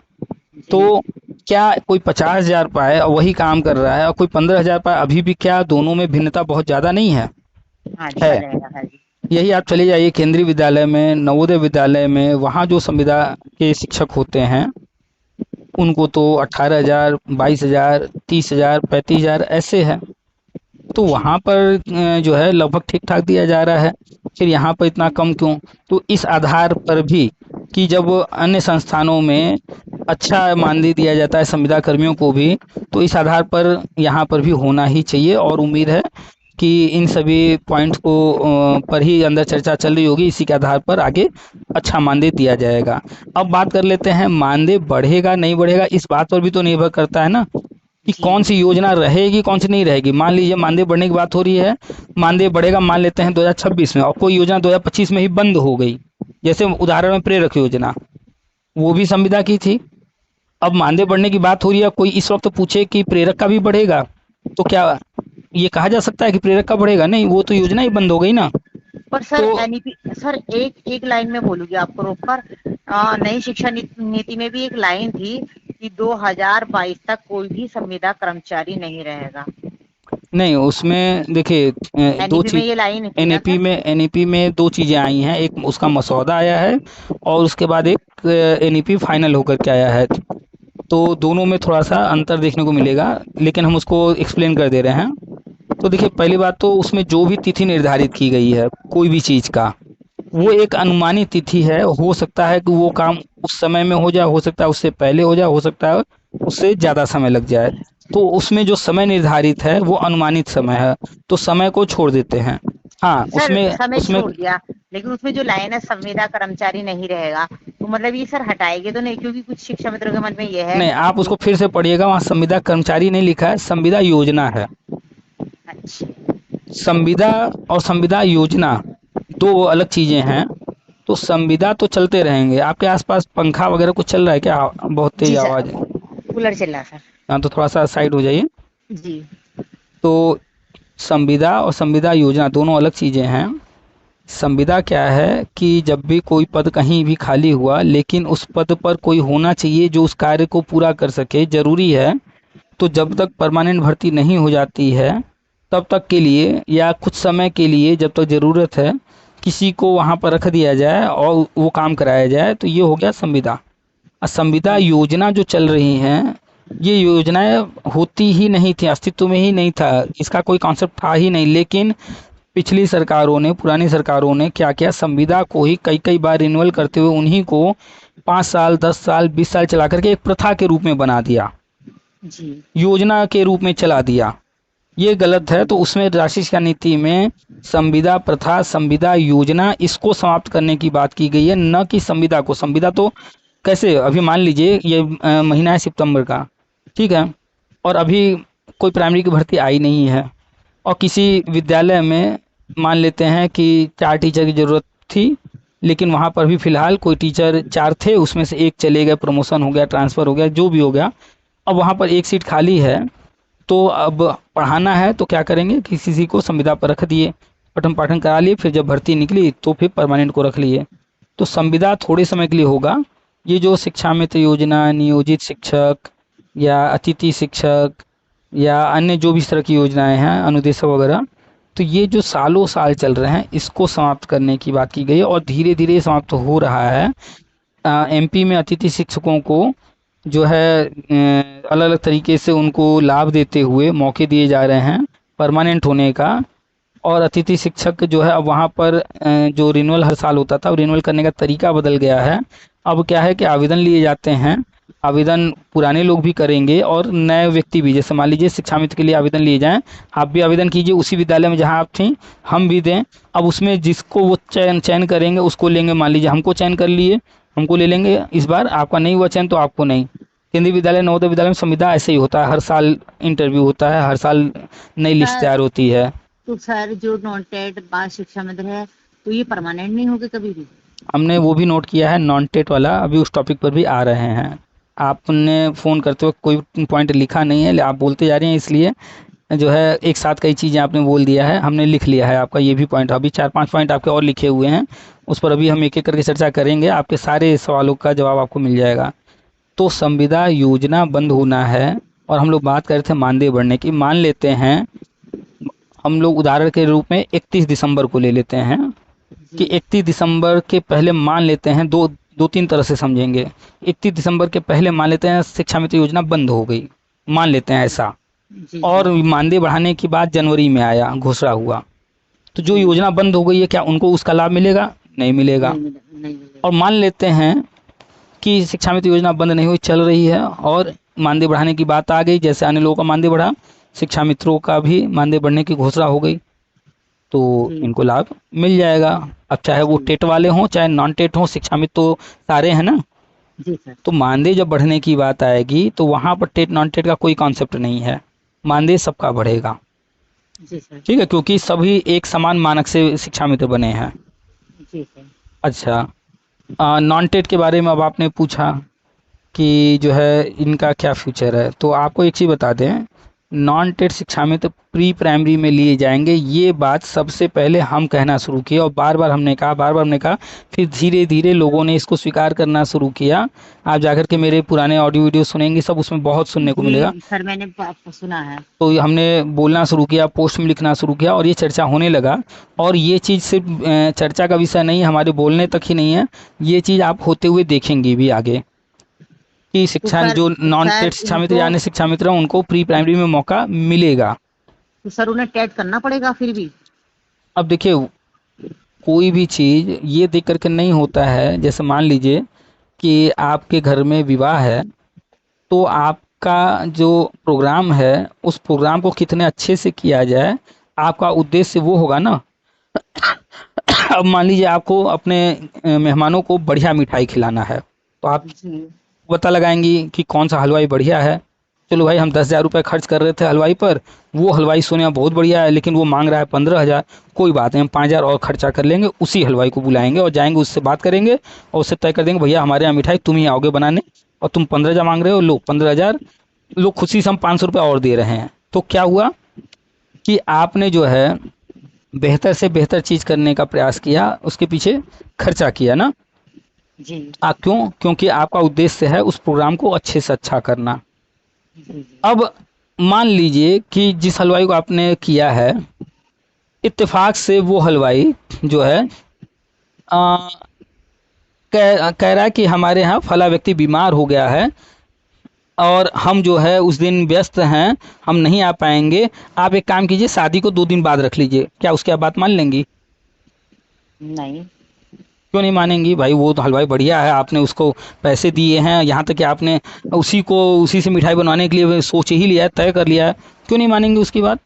तो जी। क्या कोई 50,000 पाए और वही काम कर रहा है, और कोई 15,000 पाए, अभी भी क्या दोनों में भिन्नता बहुत ज़्यादा नहीं है? हाँ जी, है। बढ़ेगा सर जी। यही आप चले जाइए केंद्रीय विद्यालय में, नवोदय विद्यालय में, वहाँ जो संविदा के शिक्षक होते हैं उनको तो 18,000, 22,000, 30,000, 35,000 ऐसे है। तो जी। वहाँ पर जो है लगभग ठीक ठाक दिया जा रहा है, फिर यहाँ पर इतना कम क्यों? तो इस आधार पर भी कि जब अन्य संस्थानों में अच्छा मानदेय दिया जाता है संविदा कर्मियों को भी, तो इस आधार पर यहाँ पर भी होना ही चाहिए। और उम्मीद है कि इन सभी पॉइंट्स को पर ही अंदर चर्चा चल रही होगी, इसी के आधार पर आगे अच्छा मानदेय दिया जाएगा। अब बात कर लेते हैं मानदेय बढ़ेगा नहीं बढ़ेगा, इस बात पर भी तो निर्भर करता है ना कि जी। कौन सी योजना रहेगी कौन सी नहीं रहेगी। मान लीजिए मानदेय बढ़ने की बात हो रही है, मानदेय बढ़ेगा मान लेते हैं 2026 में, और कोई योजना 2025 में ही बंद हो गई, जैसे उदाहरण में प्रेरक योजना, वो भी संविदा की थी। अब मानदेय बढ़ने की बात हो रही है, कोई इस वक्त पूछे कि प्रेरक का भी बढ़ेगा, तो क्या ये कहा जा सकता है कि प्रेरक का बढ़ेगा? नहीं, वो तो योजना ही बंद हो गई ना। पर सर तो एनईपी सर, एक एक लाइन में बोलूंगी आपको रोककर, नई शिक्षा नीति में भी एक लाइन थी कि 2022 तक कोई भी संविदा कर्मचारी नहीं रहेगा। नहीं, उसमें देखिए दो एनईपी में चीज, ये लाइन थी ना एनईपी सर। में एनईपी में दो चीजें आई हैं, एक उसका मसौदा आया है और उसके बाद एक एनईपी फाइनल होकर के आया है। तो दोनों में थोड़ा सा अंतर देखने को मिलेगा, लेकिन हम उसको एक्सप्लेन कर दे रहे हैं। तो देखिए पहली बात तो उसमें जो भी तिथि निर्धारित की गई है कोई भी चीज का, वो जी। एक अनुमानित तिथि है। हो सकता है कि वो काम उस समय में हो जाए, हो सकता है उससे पहले हो जाए, हो सकता है उससे ज़्यादा समय लग जाए। तो उसमें जो समय निर्धारित है वो अनुमानित समय है, तो समय को छोड़ देते हैं। हाँ, सर उसमें समय उसमें छोड़ दिया, लेकिन उसमें जो लाइन है संविदा कर्मचारी नहीं रहेगा, तो मतलब ये सर हटाएंगे तो नहीं? क्योंकि कुछ शिक्षा मित्रों के मन में ये है नहीं, आप कि उसको फिर से पढ़िएगा, वहाँ संविदा कर्मचारी नहीं लिखा है, संविदा योजना है। अच्छा। संविदा और संविदा योजना दो अलग चीजें हैं। तो संविदा तो चलते रहेंगे। आपके आसपास पंखा वगैरह कुछ चल रहा है क्या? बहुत तेज जी सर, आवाज है। कूलर चल रहा है हाँ, तो थोड़ा सा साइड हो जाइए। सर जी। तो संविदा और संविदा योजना दोनों अलग चीजें हैं। संविदा क्या है कि जब भी कोई पद कहीं भी खाली हुआ, लेकिन उस पद पर कोई होना चाहिए जो उस कार्य को पूरा कर सके, जरूरी है, तो जब तक परमानेंट भर्ती नहीं हो जाती है तब तक के लिए या कुछ समय के लिए जब तक ज़रूरत है किसी को वहाँ पर रख दिया जाए और वो काम कराया जाए, तो ये हो गया संविदा। और संविदा जी। योजना जो चल रही हैं, ये योजनाएं होती ही नहीं थी, अस्तित्व में ही नहीं था, इसका कोई कॉन्सेप्ट था ही नहीं। लेकिन पिछली सरकारों ने, पुरानी सरकारों ने क्या किया, संविदा को ही कई कई बार रिन्यूअल करते हुए उन्हीं को 5 साल, 10 साल, 20 साल चला करके एक प्रथा के रूप में बना दिया, जी। योजना के रूप में चला दिया। ये गलत है। तो उसमें राष्ट्रीय शिक्षा नीति में संविदा प्रथा, संविदा योजना, इसको समाप्त करने की बात की गई है, न कि संविदा को। संविदा तो कैसे, अभी मान लीजिए ये महीना है सितंबर का, ठीक है, और अभी कोई प्राइमरी की भर्ती आई नहीं है, और किसी विद्यालय में मान लेते हैं कि 4 टीचर की ज़रूरत थी, लेकिन वहाँ पर भी फ़िलहाल कोई टीचर 4 थे, उसमें से 1 चले गए, प्रमोशन हो गया, ट्रांसफ़र हो गया, जो भी हो गया। अब वहाँ पर 1 सीट खाली है, तो अब पढ़ाना है तो क्या करेंगे, किसी को संविदा पर रख दिए, पठन पाठन करा लिए, फिर जब भर्ती निकली तो फिर परमानेंट को रख लिए। तो संविदा थोड़े समय के लिए होगा। ये जो शिक्षा मित्र योजना, नियोजित शिक्षक या अतिथि शिक्षक या अन्य जो भी इस तरह की योजनाएं हैं, अनुदेशक वगैरह, तो ये जो सालों साल चल रहे हैं, इसको समाप्त करने की बात की गई है, और धीरे धीरे समाप्त हो रहा है। एमपी में अतिथि शिक्षकों को जो है अलग अलग तरीके से उनको लाभ देते हुए मौके दिए जा रहे हैं परमानेंट होने का। और अतिथि शिक्षक जो है अब वहाँ पर जो रिन्यूअल हर साल होता था, रिन्यूअल करने का तरीका बदल गया है। अब क्या है कि आवेदन लिए जाते हैं, आवेदन पुराने लोग भी करेंगे और नए व्यक्ति भी, जैसे मान लीजिए शिक्षा मित्र के लिए आवेदन लिए जाएं, आप भी आवेदन कीजिए उसी विद्यालय में जहां आप थी, हम भी दें। अब उसमें जिसको वो चयन चयन करेंगे उसको लेंगे, मान लीजिए हमको चयन कर लिए, हमको ले लेंगे इस बार, आपका नहीं हुआ चयन तो आपको नहीं। केंद्रीय विद्यालय, नवोदय विद्यालय में संविदा ऐसे ही होता है, हर साल इंटरव्यू होता है, हर साल नई लिस्ट सर तैयार होती है। तो सर जो नॉन टेट बाल शिक्षा मित्र है, तो ये परमानेंट नहीं होगे कभी भी? हमने वो भी नोट किया है, नॉन टेट वाला, अभी उस टॉपिक पर भी आ रहे हैं। आपने फ़ोन करते वक्त कोई पॉइंट लिखा नहीं है, आप बोलते जा रहे हैं, इसलिए जो है एक साथ कई चीज़ें आपने बोल दिया है, हमने लिख लिया है आपका ये भी पॉइंट। अभी 4-5 पॉइंट आपके और लिखे हुए हैं, उस पर अभी हम एक एक करके चर्चा करेंगे, आपके सारे सवालों का जवाब आपको मिल जाएगा। तो संविदा योजना बंद होना है, और हम लोग बात कर रहे थे मानदेय बढ़ने की। मान लेते हैं, हम लोग उदाहरण के रूप में 31 दिसंबर को ले लेते हैं कि 31 दिसंबर के पहले मान लेते हैं, दो तीन तरह से समझेंगे। 31 दिसंबर के पहले मान लेते हैं शिक्षा मित्र योजना बंद हो गई, मान लेते हैं ऐसा, जी और जी। मानदेय बढ़ाने की बात जनवरी में आया, घोषणा हुआ, तो जो जी योजना बंद हो गई है, क्या उनको उसका लाभ मिलेगा? नहीं मिलेगा। नहीं मिलेगा। और मान लेते हैं कि शिक्षा मित्र योजना बंद नहीं हुई, चल रही है, और मानदेय बढ़ाने की बात आ गई, जैसे अन्य लोगों का मानदेय बढ़ा, शिक्षा मित्रों का भी मानदेय बढ़ने की घोषणा हो गई, तो जी इनको लाभ मिल जाएगा। अब चाहे वो जी टेट वाले हों चाहे नॉन टेट हों, शिक्षा मित्र तो सारे हैं ना। जी सर। तो मानदेय जब बढ़ने की बात आएगी तो वहाँ पर टेट नॉन टेट का कोई कॉन्सेप्ट नहीं है, मानदेय सबका बढ़ेगा। जी सर। ठीक है, क्योंकि सभी एक समान मानक से शिक्षा मित्र बने हैं। जी सर। अच्छा, नॉन टेट के बारे में अब आपने पूछा कि जो है इनका क्या फ्यूचर है, तो आपको एक चीज़ बता दें, नॉन टेट शिक्षा में तो प्री प्राइमरी में लिए जाएंगे, ये बात सबसे पहले हम कहना शुरू किया, और बार बार हमने कहा, फिर धीरे धीरे लोगों ने इसको स्वीकार करना शुरू किया। आप जाकर के मेरे पुराने ऑडियो वीडियो सुनेंगे, सब उसमें बहुत सुनने को मिलेगा। जी सर, मैंने सुना है। तो ये हमने बोलना शुरू किया, पोस्ट में लिखना शुरू किया, और ये चर्चा होने लगा। और ये चीज़ सिर्फ चर्चा का विषय नहीं, हमारे बोलने तक ही नहीं है, ये चीज़ आप होते हुए देखेंगी भी आगे, कि तो शिक्षा सर जो नॉन सर टेट शिक्षा मित्र इनको यानी शिक्षा मित्र हैं, उनको प्री प्राइमरी में मौका मिलेगा। तो सर उन्हें टेट करना पड़ेगा फिर भी? अब देखिए, कोई भी चीज़ ये देख करके नहीं होता है, जैसे मान लीजिए कि आपके घर में विवाह है, तो आपका जो प्रोग्राम है, उस प्रोग्राम को कितने अच्छे से किया जाए, आपका उद्देश्य वो होगा ना। अब मान लीजिए आपको अपने मेहमानों को बढ़िया मिठाई खिलाना है, तो आप जी पता लगाएंगी कि कौन सा हलवाई बढ़िया है। चलो भाई, हम 10,000 रुपये खर्च कर रहे थे हलवाई पर, वो हलवाई सुने में बहुत बढ़िया है, लेकिन वो मांग रहा है 15,000। कोई बात नहीं, हम 5,000 और खर्चा कर लेंगे, उसी हलवाई को बुलाएंगे और जाएंगे, उससे बात करेंगे और उससे तय कर देंगे, भैया हमारे यहाँ मिठाई तुम ही आओगे बनाने, और तुम 15,000 मांग रहे हो, लो 15,000, लो खुशी से हम 500 रुपये और दे रहे हैं। तो क्या हुआ कि आपने जो है बेहतर से बेहतर चीज़ करने का प्रयास किया, उसके पीछे खर्चा किया ना। जी क्यों? क्योंकि आपका उद्देश्य है उस प्रोग्राम को अच्छे से अच्छा करना। जी जी अब मान लीजिए कि जिस हलवाई को आपने किया है, इत्तेफाक से वो हलवाई जो है आ, कह रहा है कि हमारे यहाँ फला व्यक्ति बीमार हो गया है, और हम जो है उस दिन व्यस्त हैं, हम नहीं आ पाएंगे, आप एक काम कीजिए, शादी को 2 दिन बाद रख लीजिए। क्या उसकी आप बात मान लेंगी? नहीं। क्यों नहीं मानेंगी भाई? वो तो हलवाई बढ़िया है, आपने उसको पैसे दिए हैं, यहाँ तक कि आपने उसी से मिठाई बनवाने के लिए सोच ही लिया है, तय कर लिया है, क्यों नहीं मानेंगे उसकी बात?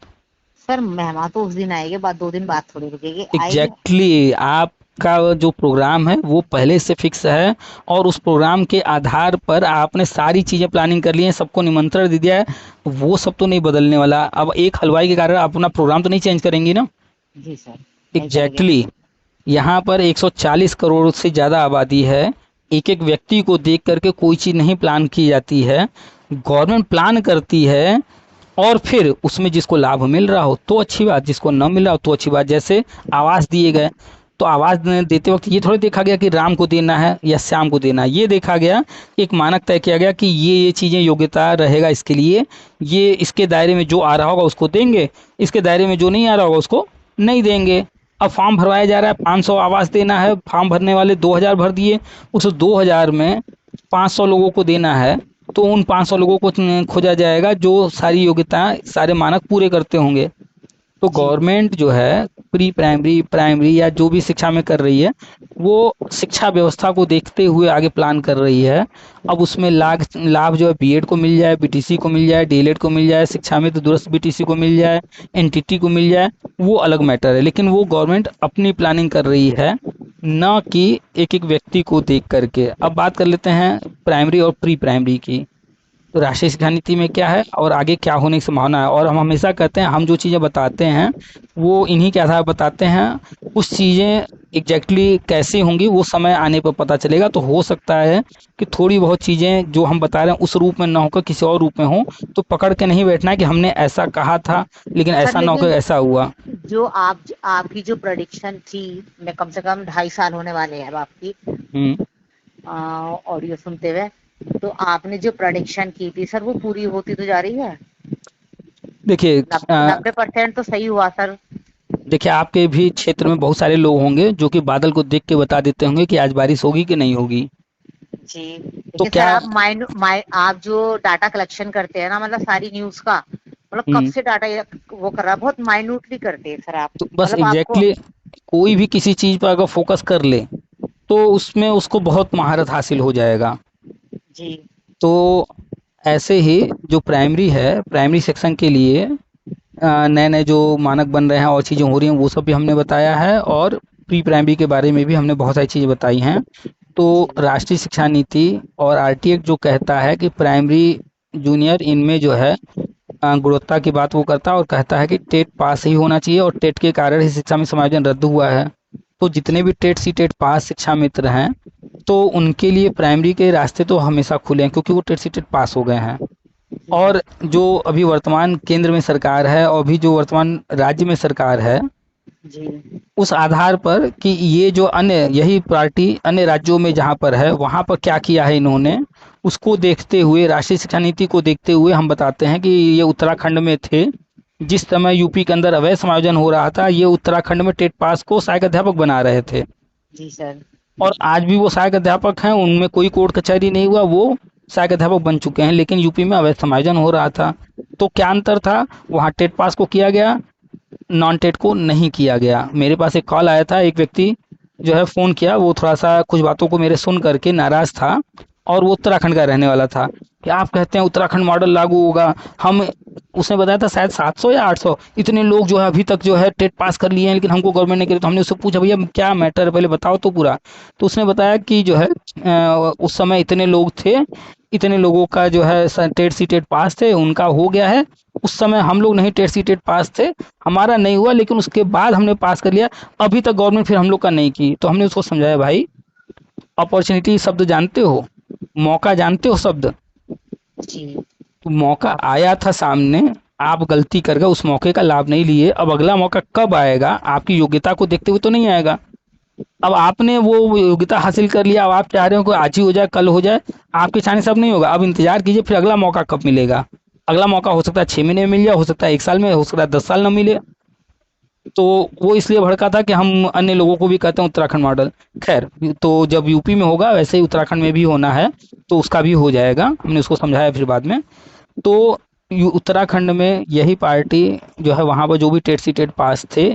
सर मेहमान तो उस दिन आएंगे, बाद 2 दिन बाद थोड़ी रुकेंगे, आएंगे। एग्जैक्टली आपका जो प्रोग्राम है वो पहले से फिक्स है और उस प्रोग्राम के आधार पर आपने सारी चीज़ें प्लानिंग कर ली हैं, सबको निमंत्रण दे दिया है। वो सब तो नहीं बदलने वाला। अब एक हलवाई के कारण आप अपना प्रोग्राम तो नहीं चेंज करेंगी ना। जी सर, नहीं करेंगे। एग्जैक्टली यहाँ पर 140 करोड़ से ज़्यादा आबादी है। एक एक व्यक्ति को देख करके कोई चीज़ नहीं प्लान की जाती है। गवर्नमेंट प्लान करती है और फिर उसमें जिसको लाभ मिल रहा हो तो अच्छी बात, जिसको न मिल रहा हो तो अच्छी बात। जैसे आवास दिए गए, तो आवास देते वक्त ये थोड़ी देखा गया कि राम को देना है या श्याम को देना है। ये देखा गया, एक मानक तय किया गया कि ये चीज़ें योग्यता रहेगा इसके लिए, ये इसके दायरे में जो आ रहा होगा उसको देंगे, इसके दायरे में जो नहीं आ रहा होगा उसको नहीं देंगे। अब फॉर्म भरवाया जा रहा है, 500 आवास देना है, फॉर्म भरने वाले 2000 भर दिए, उस 2000 में 500 लोगों को देना है, तो उन 500 लोगों को खोजा जाएगा जो सारी योग्यता सारे मानक पूरे करते होंगे। तो जी गवर्नमेंट जो है प्री प्राइमरी प्राइमरी या जो भी शिक्षा में कर रही है, वो शिक्षा व्यवस्था को देखते हुए आगे प्लान कर रही है। अब उसमें लाभ लाभ जो है बीएड को मिल जाए, बीटीसी को मिल जाए, डीएलएड को मिल जाए, शिक्षा में तो दूरस्थ बीटीसी को मिल जाए, एनटीटी को मिल जाए, वो अलग मैटर है। लेकिन वो गवर्नमेंट अपनी प्लानिंग कर रही है, न कि एक एक व्यक्ति को देख करके। अब बात कर लेते हैं प्राइमरी और प्री प्राइमरी की। तो राष्ट्रीय शिक्षा नीति में क्या है और आगे क्या होने की संभावना है। और हम हमेशा कहते हैं, हम जो चीज़ें बताते हैं वो इन्हीं के आधार पर बताते हैं। कुछ चीज़ें एग्जैक्टली कैसे होंगी वो समय आने पर पता चलेगा। तो हो सकता है कि थोड़ी बहुत चीज़ें जो हम बता रहे हैं उस रूप में ना होकर किसी और रूप में हो, तो पकड़ के नहीं बैठना है कि हमने ऐसा कहा था लेकिन सर, ऐसा ना होकर लेकिन ऐसा हुआ। जो आपकी जो प्रेडिक्शन थी, मैं कम से कम 2.5 साल होने वाले हैं अब आपकी हम्म ऑडियो सुनते हुए, तो आपने जो प्रेडिक्शन की थी सर वो पूरी होती तो जा रही है। देखिए 90% तो सही हुआ सर। देखिए आपके भी क्षेत्र में बहुत सारे लोग होंगे जो कि बादल को देख के बता देते होंगे कि आज बारिश होगी कि नहीं होगी। जी, तो लेकिन सर क्या आप जो डाटा कलेक्शन करते हैं ना, मतलब सारी न्यूज का, मतलब कब हम्म से डाटा वो कर रहा है, बहुत माइन्यूटली करते हैं सर आप। तो बस मतलब आपको। एग्जैक्टली कोई भी किसी चीज पर अगर फोकस कर ले तो उसमें उसको बहुत महारत हासिल हो जाएगा। जी तो ऐसे ही जो प्राइमरी है, प्राइमरी सेक्शन के लिए नए नए जो मानक बन रहे हैं और चीज़ें हो रही हैं वो सब भी हमने बताया है। और प्री प्राइमरी के बारे में भी हमने बहुत सारी चीज़ें बताई हैं। तो जी राष्ट्रीय शिक्षा नीति और आरटीए जो कहता है कि प्राइमरी जूनियर इनमें जो है गुणवत्ता की बात वो करता है और कहता है कि टेट पास ही होना चाहिए और टेट के कारण ही शिक्षा में समायोजन रद्द हुआ है। तो जितने भी टेट सी टेट पास शिक्षा मित्र हैं तो उनके लिए प्राइमरी के रास्ते तो हमेशा खुले हैं क्योंकि वो टेट सी टेट पास हो गए हैं। जी सर। और जो अभी वर्तमान केंद्र में सरकार है और भी जो वर्तमान राज्य में सरकार है, जी उस आधार पर कि ये जो अन्य यही पार्टी अन्य राज्यों में जहाँ पर है वहाँ पर क्या किया है इन्होंने, उसको देखते हुए राष्ट्रीय शिक्षा नीति को देखते हुए हम बताते हैं कि ये उत्तराखंड में थे जिस समय यूपी के अंदर अवैध समायोजन हो रहा था, ये उत्तराखंड में टेट पास को सहायक अध्यापक बना रहे थे। जी सर। और आज भी वो सहायक अध्यापक हैं, उनमें कोई कोर्ट कचहरी नहीं हुआ, वो सहायक अध्यापक बन चुके हैं। लेकिन यूपी में अवैध समायोजन हो रहा था। तो क्या अंतर था, वहाँ टेट पास को किया गया, नॉन टेट को नहीं किया गया। मेरे पास एक कॉल आया था, एक व्यक्ति जो है फ़ोन किया, वो थोड़ा सा कुछ बातों को मेरे सुन करके नाराज़ था और वो उत्तराखंड का रहने वाला था कि आप कहते हैं उत्तराखंड मॉडल लागू होगा। हम उसने बताया था शायद 700 या 800 इतने लोग जो है अभी तक जो है टेट पास कर लिए हैं लेकिन हमको गवर्नमेंट ने करे। तो हमने उससे पूछा भैया क्या मैटर है, पहले बताओ तो पूरा। तो उसने बताया कि जो है उस समय इतने लोग थे, इतने लोगों का जो है टेट सी टेट पास थे, उनका हो गया है। उस समय हम लोग नहीं टेट सी टेट पास थे, हमारा नहीं हुआ, लेकिन उसके बाद हमने पास कर लिया। अभी तक गवर्नमेंट फिर हम लोग का नहीं की। तो हमने उसको समझाया भाई अपॉर्चुनिटी शब्द जानते हो, मौका जानते हो शब्द, जी तो मौका आप। आया था सामने, आप गलती कर गए, उस मौके का लाभ नहीं लिए। अब अगला मौका कब आएगा, आपकी योग्यता को देखते हुए तो नहीं आएगा। अब आपने वो योग्यता हासिल कर लिया, अब आप चाह रहे हो कि आज ही हो जाए कल हो जाए, आपके चाहने से अब नहीं होगा। अब इंतजार कीजिए फिर अगला मौका कब मिलेगा। अगला मौका हो सकता है 6 महीने में मिल जाए, हो सकता है 1 साल में, हो सकता है 10 साल ना मिले। तो वो इसलिए भड़का था कि हम अन्य लोगों को भी कहते हैं उत्तराखंड मॉडल। खैर, तो जब यूपी में होगा वैसे ही उत्तराखंड में भी होना है, तो उसका भी हो जाएगा। हमने उसको समझाया फिर बाद में। तो उत्तराखंड में यही पार्टी जो है वहाँ पर जो भी टेट सी टेट पास थे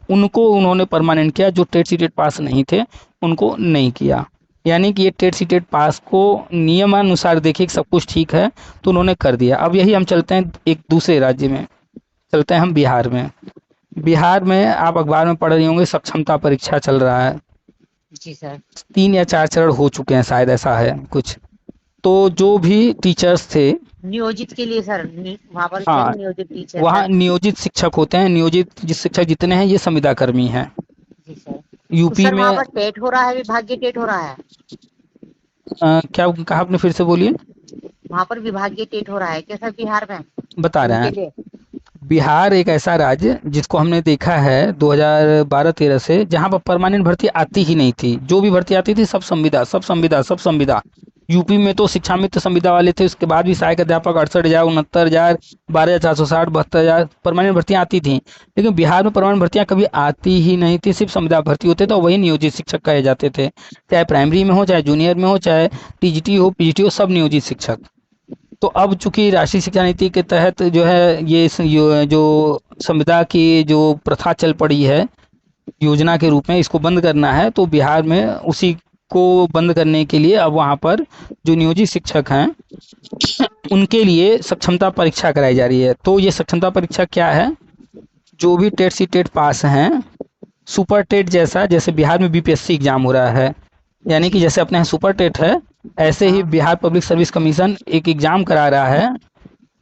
उनको उन्होंने परमानेंट किया, जो टेट सी टेट पास नहीं थे उनको नहीं किया। यानी कि ये टेट सी टेट पास को नियमानुसार देखिए कि सब कुछ ठीक है तो उन्होंने कर दिया। अब यही हम चलते हैं एक दूसरे राज्य में, चलते हैं हम बिहार में। बिहार में आप अखबार में पढ़ रही होंगे, सक्षमता परीक्षा चल रहा है। जी सर। 3 या 4 चरण हो चुके हैं, शायद ऐसा है कुछ। तो जो भी टीचर्स थे, नियोजित के लिए सर, वहाँ पर क्या हाँ, नियोजित टीचर वहाँ सर। नियोजित शिक्षक होते हैं। नियोजित जिस शिक्षक जितने हैं ये संविदा कर्मी हैं। जी सर। तो यूपी सर में वहाँ पर टेट हो रहा है, विभागीय टेट हो रहा है। क्या कहा आपने, फिर से बोलिए। वहाँ पर विभागीय टेट हो रहा है क्या सर बिहार में, बता रहे उनके हैं, लिए। बिहार एक ऐसा राज्य जिसको हमने देखा है 2012-13 से, जहां पर परमानेंट भर्ती आती ही नहीं थी। जो भी भर्ती आती थी सब संविदा, सब संविदा, सब संविदा। यूपी में तो शिक्षा मित्र संविदा वाले थे, उसके बाद भी सहायक अध्यापक 68,000, 69,000, 12,460, 72,000 परमानेंट भर्तियां आती थी। लेकिन बिहार में परमानेंट भर्तियां कभी आती ही नहीं थी, सिर्फ संविदा भर्ती होते थे और वही नियोजित शिक्षक कहे जाते थे। चाहे प्राइमरी में हो, चाहे जूनियर में हो, चाहे टीजीटी हो, पीजीटी हो, सब नियोजित शिक्षक। तो अब चूंकि राष्ट्रीय शिक्षा नीति के तहत जो है ये जो संविदा की जो प्रथा चल पड़ी है योजना के रूप में, इसको बंद करना है। तो बिहार में उसी को बंद करने के लिए अब वहाँ पर जो नियोजित शिक्षक हैं उनके लिए सक्षमता परीक्षा कराई जा रही है। तो ये सक्षमता परीक्षा क्या है, जो भी टेट सी टेट पास हैं, सुपर टेट जैसा, जैसे बिहार में बीपीएससी एग्जाम हो रहा है, यानी कि जी। जैसे अपने यहाँ सुपर टेट है, ऐसे ही हाँ। बिहार पब्लिक सर्विस कमीशन एक एग्जाम करा रहा है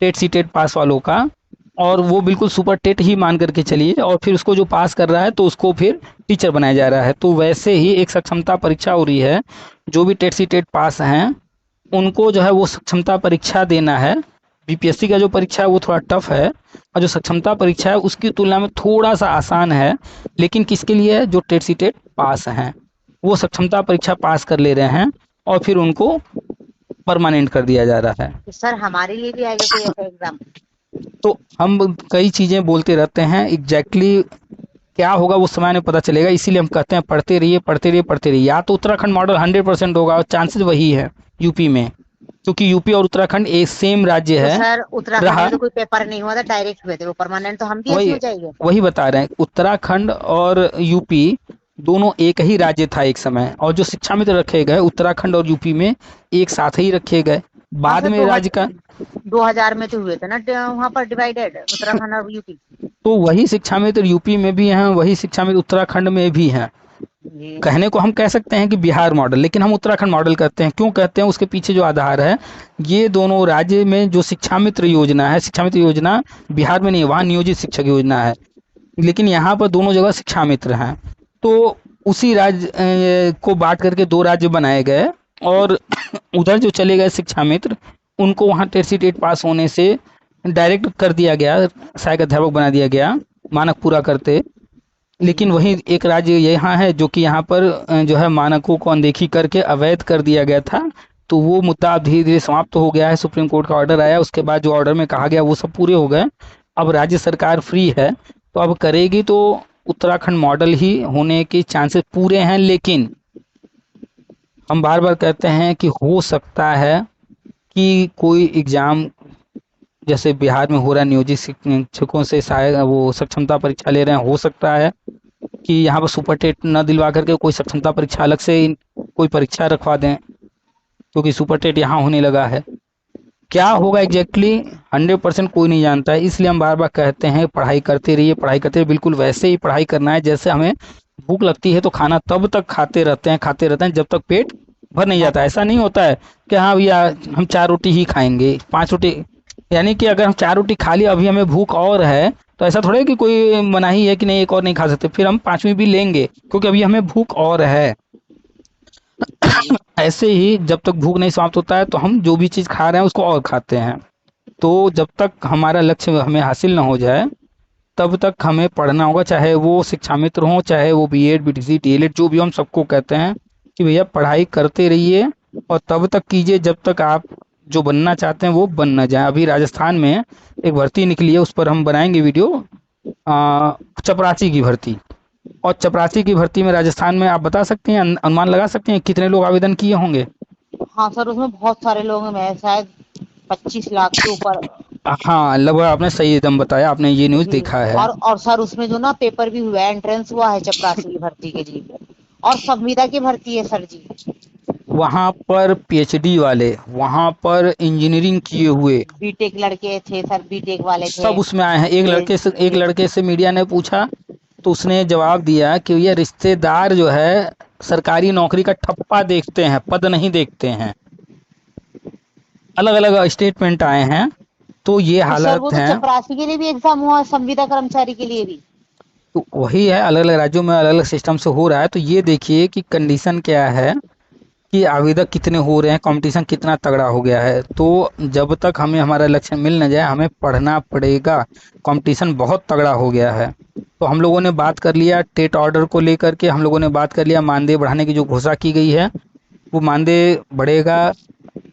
टेट सी टेट पास वालों का। और वो बिल्कुल सुपर टेट ही मान करके चलिए, और फिर उसको जो पास कर रहा है तो उसको फिर टीचर बनाया जा रहा है। तो वैसे ही एक सक्षमता परीक्षा हो रही है, जो भी टेट सी टेट पास हैं उनको जो है वो सक्षमता परीक्षा देना है। बीपीएससी का जो परीक्षा है वो थोड़ा टफ है, और जो सक्षमता परीक्षा है उसकी तुलना में थोड़ा सा आसान है। लेकिन किसके लिए है, जो टेट सी टेट पास हैं वो सक्षमता परीक्षा पास कर ले रहे हैं और फिर उनको परमानेंट कर दिया जा रहा है। तो सर हमारे लिए भी आएगा कोई ऐसा एग्जाम। तो हम कई चीजें बोलते रहते हैं, एग्जैक्टली क्या होगा वो समय में पता चलेगा। इसीलिए हम कहते हैं पढ़ते रहिए, पढ़ते रहिए, पढ़ते रहिए। या तो उत्तराखंड मॉडल 100% होगा, और चांसेस वही है यूपी में, क्योंकि यूपी और उत्तराखंड एक सेम राज्य तो है सर उत्तराखंड रहा। में तो कोई पेपर नहीं हुआ था, डायरेक्ट हुए थे वो परमानेंट, तो हम भी ऐसे वही हो जाएंगे। वही बता रहे हैं, उत्तराखंड और यूपी दोनों एक ही राज्य था एक समय, और जो शिक्षा मित्र रखे गए उत्तराखंड और यूपी में एक साथ ही रखे गए। हाँ बाद सर, में राज्य का 2000 में तो हुए थे ना वहाँ पर डिवाइडेड उत्तराखंड और यूपी। तो वही शिक्षा मित्र यूपी में भी हैं, वही शिक्षा मित्र उत्तराखंड में भी हैं। जी। कहने को हम कह सकते हैं कि बिहार मॉडल, लेकिन हम उत्तराखंड मॉडल कहते हैं। क्यों कहते हैं, उसके पीछे जो आधार है, ये दोनों राज्य में जो शिक्षा मित्र योजना है, शिक्षा मित्र योजना बिहार में नहीं, वहाँ नियोजित शिक्षक योजना है, लेकिन यहाँ पर दोनों जगह शिक्षा मित्र हैं। तो उसी राज्य को बांट करके 2 राज्य बनाए गए, और उधर जो चले गए शिक्षा मित्र उनको वहाँ टेट सी टेट पास होने से डायरेक्ट कर दिया गया, सहायक अध्यापक बना दिया गया, मानक पूरा करते। लेकिन वही एक राज्य यहाँ है जो कि यहाँ पर जो है मानकों को अनदेखी करके अवैध कर दिया गया था। तो वो मुद्दा अब धीरे धीरे समाप्त हो गया है, सुप्रीम कोर्ट का ऑर्डर आया, उसके बाद जो ऑर्डर में कहा गया वो सब पूरे हो गए। अब राज्य सरकार फ्री है, तो अब करेगी तो उत्तराखंड मॉडल ही होने के चांसेस पूरे हैं। लेकिन हम बार बार कहते हैं कि हो सकता है कि कोई एग्जाम जैसे बिहार में हो रहा है, नियोजित शिक्षकों से सहायक वो सक्षमता परीक्षा ले रहे हैं, हो सकता है कि यहाँ पर सुपर टेट न दिलवा करके कोई सक्षमता परीक्षा अलग से कोई परीक्षा रखवा दें, क्योंकि सुपर टेट यहाँ होने लगा है। क्या होगा एग्जैक्टली 100% कोई नहीं जानता है। इसलिए हम बार बार कहते हैं पढ़ाई करते रहिए, पढ़ाई करते रहिए। बिल्कुल वैसे ही पढ़ाई करना है जैसे हमें भूख लगती है तो खाना तब तक खाते रहते हैं, खाते रहते हैं जब तक पेट भर नहीं जाता। ऐसा नहीं होता है कि हाँ भैया हम 4 रोटी ही खाएंगे, 5 रोटी, यानी कि अगर हम 4 रोटी खा लिया, अभी हमें भूख और है, तो ऐसा थोड़ा है कि कोई मनाही है कि नहीं एक और नहीं खा सकते, फिर हम 5वीं भी लेंगे क्योंकि अभी हमें भूख और है। ऐसे ही जब तक भूख नहीं समाप्त होता है तो हम जो भी चीज़ खा रहे हैं उसको और खाते हैं। तो जब तक हमारा लक्ष्य हमें हासिल ना हो जाए तब तक हमें पढ़ना होगा, चाहे वो शिक्षा मित्र हों, चाहे वो बीएड बीटीसी डीएलएड जो भी हो। हम सबको कहते हैं कि भैया पढ़ाई करते रहिए, और तब तक कीजिए जब तक आप जो बनना चाहते हैं वो बन ना जाए। अभी राजस्थान में एक भर्ती निकली है, उस पर हम बनाएंगे वीडियो, चपरासी की भर्ती। और चपरासी की भर्ती में राजस्थान में आप बता सकते हैं, अनुमान लगा सकते हैं कितने लोग आवेदन किए होंगे? हाँ सर, उसमें बहुत सारे लोग हैं, शायद 25 लाख के ऊपर। हाँ, लगभग आपने सही एकदम बताया, आपने ये न्यूज़ जी। देखा है। और सर उसमें जो ना पेपर भी हुआ है, एंट्रेंस हुआ है चपरासी की भर्ती के जी, और संविदा की भर्ती है सर जी। वहाँ पर पीएचडी वाले, वहाँ पर इंजीनियरिंग किए हुए बीटेक लड़के थे सर, बीटेक वाले थे। सब उसमें आए हैं। एक ये लड़के से मीडिया ने पूछा तो उसने जवाब दिया कि ये रिश्तेदार जो है सरकारी नौकरी का ठप्पा देखते हैं, पद नहीं देखते हैं। अलग अलग स्टेटमेंट आए हैं। तो ये तो सर वो हालत तो है। चपरासी के लिए भी एग्जाम हुआ, संविदा कर्मचारी के लिए भी। तो वही है, अलग अलग राज्यों में अलग अलग सिस्टम से हो रहा है। तो ये देखिए कि कंडीशन क्या है कि आवेदक कितने हो रहे हैं, कंपटीशन कितना तगड़ा हो गया है। तो जब तक हमें हमारा लक्ष्य मिल न जाए हमें पढ़ना पड़ेगा। कंपटीशन बहुत तगड़ा हो गया है। तो हम लोगों ने बात कर लिया टेट ऑर्डर को लेकर के, हम लोगों ने बात कर लिया मानदेय बढ़ाने की जो घोषणा की गई है, वो मानदेय बढ़ेगा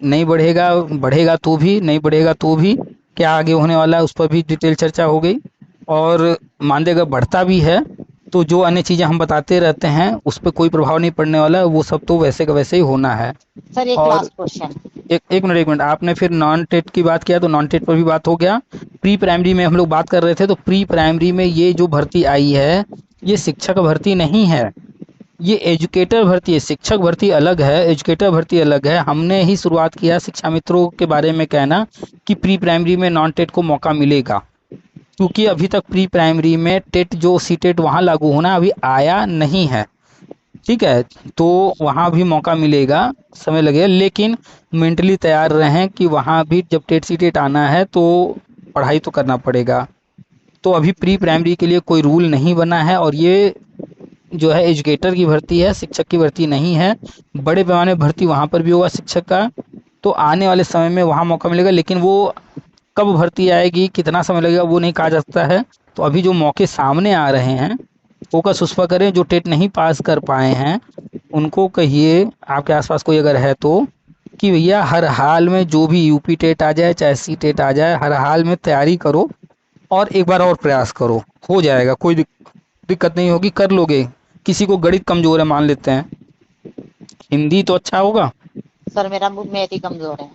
नहीं बढ़ेगा, बढ़ेगा तो भी नहीं बढ़ेगा तो भी क्या आगे होने वाला है उस पर भी डिटेल चर्चा हो गई। और मानदेय अगर बढ़ता भी है तो जो अन्य चीज़ें हम बताते रहते हैं उस पर कोई प्रभाव नहीं पड़ने वाला है, वो सब तो वैसे का वैसे ही होना है। सर एक और लास्ट क्वेश्चन। एक मिनट, आपने फिर नॉन टेट की बात किया तो नॉन टेट पर भी बात हो गया। प्री प्राइमरी में हम लोग बात कर रहे थे, तो प्री प्राइमरी में ये जो भर्ती आई है ये शिक्षक भर्ती नहीं है, ये एजुकेटर भर्ती है। शिक्षक भर्ती अलग है, एजुकेटर भर्ती अलग है। हमने ही शुरुआत किया शिक्षा मित्रों के बारे में कहना कि प्री प्राइमरी में नॉन टेट को मौका मिलेगा, क्योंकि अभी तक प्री प्राइमरी में टेट जो सी टेट वहाँ लागू होना अभी आया नहीं है। ठीक है, तो वहाँ भी मौका मिलेगा, समय लगेगा, लेकिन मेंटली तैयार रहें कि वहाँ भी जब टेट सी टेट आना है तो पढ़ाई तो करना पड़ेगा। तो अभी प्री प्राइमरी के लिए कोई रूल नहीं बना है, और ये जो है एजुकेटर की भर्ती है, शिक्षक की भर्ती नहीं है। बड़े पैमाने भर्ती वहाँ पर भी होगा शिक्षक का, तो आने वाले समय में वहाँ मौका मिलेगा, लेकिन वो कब भर्ती आएगी कितना समय लगेगा वो नहीं कहा जा सकता है। तो अभी जो मौके सामने आ रहे हैं फोकस उस पर करें। जो टेट नहीं पास कर पाए हैं उनको कहिए, आपके आसपास कोई अगर है तो, कि भैया हर हाल में जो भी यूपी टेट आ जाए चाहे सी टेट आ जाए, हर हाल में तैयारी करो और एक बार और प्रयास करो, हो जाएगा, कोई दिक्कत नहीं होगी, कर लोगे। किसी को गणित कमजोर है मान लेते हैं, हिंदी तो अच्छा होगा। सर मेरा मैथ ही कमजोर है।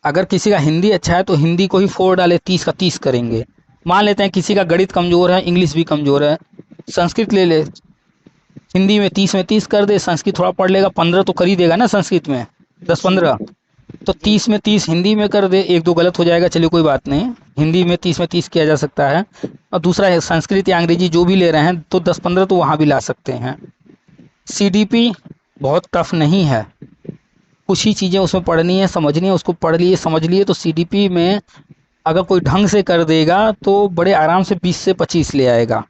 अगर किसी का हिंदी अच्छा है तो हिंदी को ही 4 डाले, 30 का 30 करेंगे। मान लेते हैं किसी का गणित कमजोर है, इंग्लिश भी कमजोर है, संस्कृत ले ले, हिंदी में 30 कर दे, संस्कृत थोड़ा पढ़ लेगा, 15 तो कर ही देगा ना संस्कृत में, 10-15। तो जी 30 में 30 हिंदी में कर दे, एक दो गलत हो जाएगा चलिए कोई बात नहीं, हिंदी में 30 किया जा सकता है। और दूसरा है संस्कृत या अंग्रेजी जो भी ले रहे हैं तो 10-15 तो वहाँ भी ला सकते हैं। सीडीपी बहुत टफ नहीं है, कुछ ही चीज़ें उसमें पढ़नी है समझनी है, उसको पढ़ लिए समझ लिए तो सीडीपी में अगर कोई ढंग से कर देगा तो बड़े आराम से 20 से 25 ले आएगा।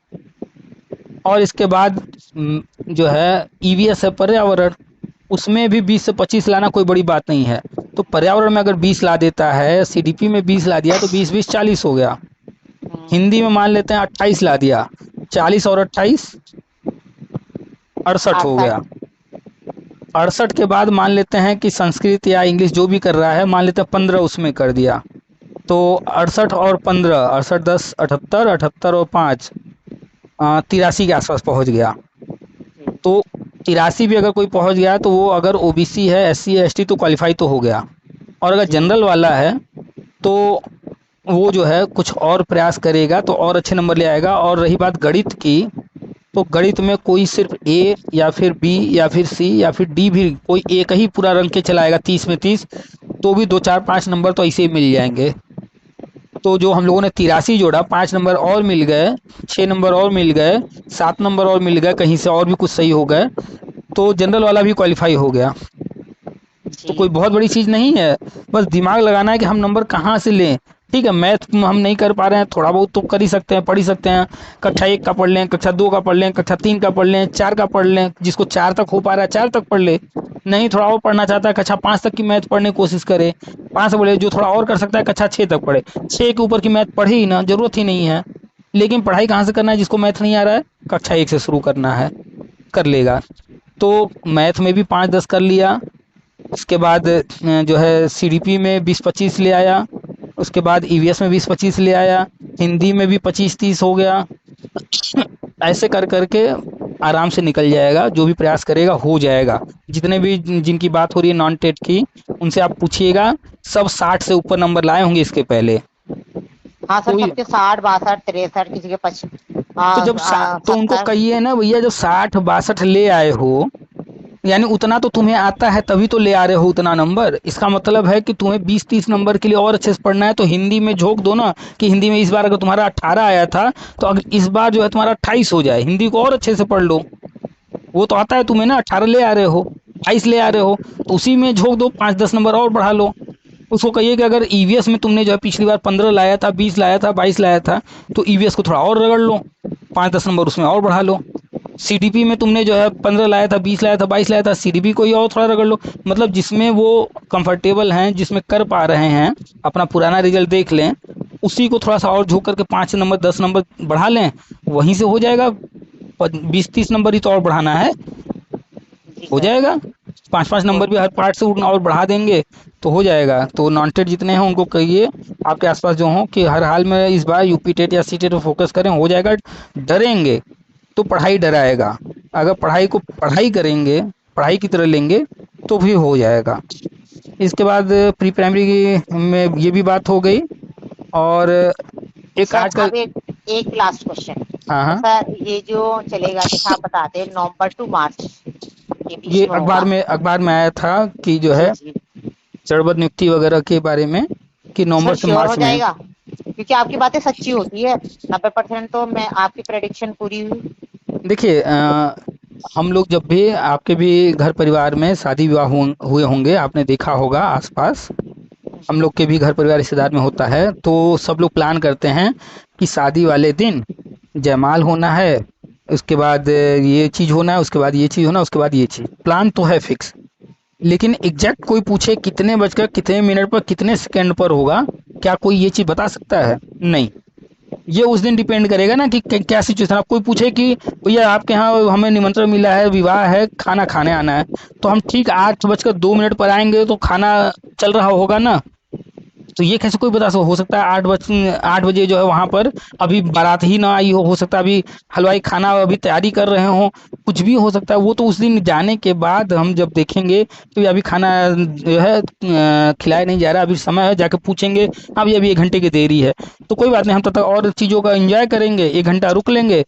और इसके बाद जो है ईवीएस है पर्यावरण, उसमें भी 20 से 25 लाना कोई बड़ी बात नहीं है। तो पर्यावरण में अगर 20 ला देता है, सीडीपी में 20 ला दिया तो 20-20 40 हो गया। हिंदी में मान लेते हैं 28 ला दिया, 40 और 28 68 हो गया। 68 के बाद मान लेते हैं कि संस्कृत या इंग्लिश जो भी कर रहा है, मान लेते हैं 15 उसमें कर दिया, तो 68 और 15, 68 10 78, 78 और 5 83 के आसपास पहुंच गया। तो 83 भी अगर कोई पहुंच गया तो वो अगर ओबीसी है, एससी है, एसटी तो क्वालिफाई तो हो गया। और अगर जनरल वाला है तो वो जो है कुछ और प्रयास करेगा तो और अच्छे नंबर ले आएगा। और रही बात गणित की, तो गणित में कोई सिर्फ ए या फिर बी या फिर सी या फिर डी भी कोई एक ही पूरा रंग के चलाएगा 30 में 30, तो भी 2 4 5 नंबर तो ऐसे ही मिल जाएंगे। तो जो हम लोगों ने 83 जोड़ा, 5 नंबर और मिल गए, 6 नंबर और मिल गए, 7 नंबर और मिल गए, कहीं से और भी कुछ सही हो गए, तो जनरल वाला भी क्वालिफाई हो गया। तो कोई बहुत बड़ी चीज़ नहीं है, बस दिमाग लगाना है कि हम नंबर कहाँ से लें। ठीक है, मैथ हम नहीं कर पा रहे हैं, थोड़ा बहुत तो कर ही सकते हैं, पढ़ ही सकते हैं। कक्षा 1 का पढ़ लें, कक्षा 2 का पढ़ लें, कक्षा 3 का पढ़ लें, 4 का पढ़ लें, जिसको 4 तक हो पा रहा है 4 तक पढ़ ले, नहीं थोड़ा और पढ़ना चाहता है कक्षा 5 तक की मैथ पढ़ने की कोशिश करे, 5 से पढ़े, जो थोड़ा और कर सकता है कक्षा 6 तक पढ़े, 6 के ऊपर की मैथ पढ़े ही ना, जरूरत ही नहीं है। लेकिन पढ़ाई कहाँ से करना है, जिसको मैथ नहीं आ रहा है कक्षा 1 से शुरू करना है, कर लेगा। तो मैथ में भी 5-10 कर लिया, उसके बाद जो है सीडीपी में 20-25 ले आया, उसके बाद ईवीएस में 20-25 ले आया, हिंदी में भी 25-30 हो गया। ऐसे कर करके आराम से निकल जाएगा, जो भी प्रयास करेगा हो जाएगा। जितने भी जिनकी बात हो रही है नॉन टेट की, उनसे आप पूछिएगा, सब 60 से ऊपर नंबर लाए होंगे इसके पहले। हाँ सर, कोई सबके 60 62 63, किसी के तो जब तो उनको 70। कहिए ना भैया, जब 60 62 ले आए हो, यानी उतना तो तुम्हें आता है तभी तो ले आ रहे हो उतना नंबर। इसका मतलब है कि तुम्हें 20-30 नंबर के लिए और अच्छे से पढ़ना है, तो हिंदी में झोंक दो ना कि हिंदी में इस बार अगर तुम्हारा 18 आया था तो अगर इस बार जो है तुम्हारा 28 हो जाए, हिंदी को और अच्छे से पढ़ लो। वो तो आता है तुम्हें ना, 18 ले आ रहे हो, 22 ले आ रहे हो, तो उसी में झोंक दो, 5-10 नंबर और बढ़ा लो। उसको कहिए कि अगर ईवीएस में तुमने जो है पिछली बार 15 लाया था, 20 लाया था, 22 लाया था, तो ईवीएस को थोड़ा और रगड़ लो, 5-10 नंबर उसमें और बढ़ा लो। सीडीपी में तुमने जो है 15 लाया था, 20 लाया था, 22 लाया था, सीडीपी को ही और थोड़ा रगड़ लो। मतलब जिसमें वो कंफर्टेबल हैं, जिसमें कर पा रहे हैं, अपना पुराना रिजल्ट देख लें, उसी को थोड़ा सा और झोंक करके 5 नंबर 10 नंबर बढ़ा लें, वहीं से हो जाएगा। 20-30 नंबर ही तो और बढ़ाना है, जी हो सर। जाएगा। 5-5 तो नंबर भी हर पार्ट से और बढ़ा देंगे तो हो जाएगा। तो नॉन टेट जितने हैं उनको कहिए आपके आसपास जो हों कि हर हाल में इस बार यूपी टेट या सी टेट पर फोकस करें, हो जाएगा। डरेंगे तो पढ़ाई डराएगा, अगर पढ़ाई को पढ़ाई करेंगे, पढ़ाई की तरह लेंगे तो भी हो जाएगा। इसके बाद प्री प्राइमरी में ये भी बात हो गई। और एक सर आजकल, अब एक लास्ट क्वेश्चन। हाँ तो हाँ, सर ये जो चलेगा, जैसे आप बताते हैं नवंबर टू मार्च के ये बीच में होगा। अखबार में आया था कि जो जी है जी। चरबद नियुक्ति वगैरह के बारे में, कि नवंबर सर से श्योर हो मार्च में। जाएगा, क्योंकि आपकी बातें सच्ची होती है। 90% तो मैं आपकी प्रेडिक्शन पूरी हुई। देखिए हम लोग जब भी आपके भी घर परिवार में शादी विवाह हुए होंगे, आपने देखा होगा आसपास, हम लोग के भी घर परिवार रिश्तेदार में होता है, तो सब लोग प्लान करते हैं कि शादी वाले दिन जयमाल होना है, उसके बाद ये चीज़ होना है, उसके बाद ये चीज़ होना है, उसके बाद ये चीज़, प्लान तो है फिक्स। लेकिन एग्जैक्ट कोई पूछे कितने बजकर कितने मिनट पर कितने सेकंड पर होगा, क्या कोई ये चीज़ बता सकता है? नहीं। ये उस दिन डिपेंड करेगा ना कि क्या सिचुएशन। आप कोई पूछे कि भैया आपके यहाँ हमें निमंत्रण मिला है, विवाह है, खाना खाने आना है, तो हम ठीक 8:02 पर आएंगे तो खाना चल रहा होगा ना। तो ये कैसे कोई बता, हो सकता है 8 बजे जो है वहां पर अभी बारात ही ना आई हो सकता है अभी हलवाई खाना अभी तैयारी कर रहे हो, कुछ भी हो सकता है। वो तो उस दिन जाने के बाद हम जब देखेंगे कि अभी खाना जो है खिलाया नहीं जा रहा, अभी समय है, जाकर पूछेंगे हाँ भैया अभी 1 घंटे की देरी है, तो कोई बात नहीं, हम तब तक और चीज़ों का एंजॉय करेंगे, 1 घंटा रुक लेंगे,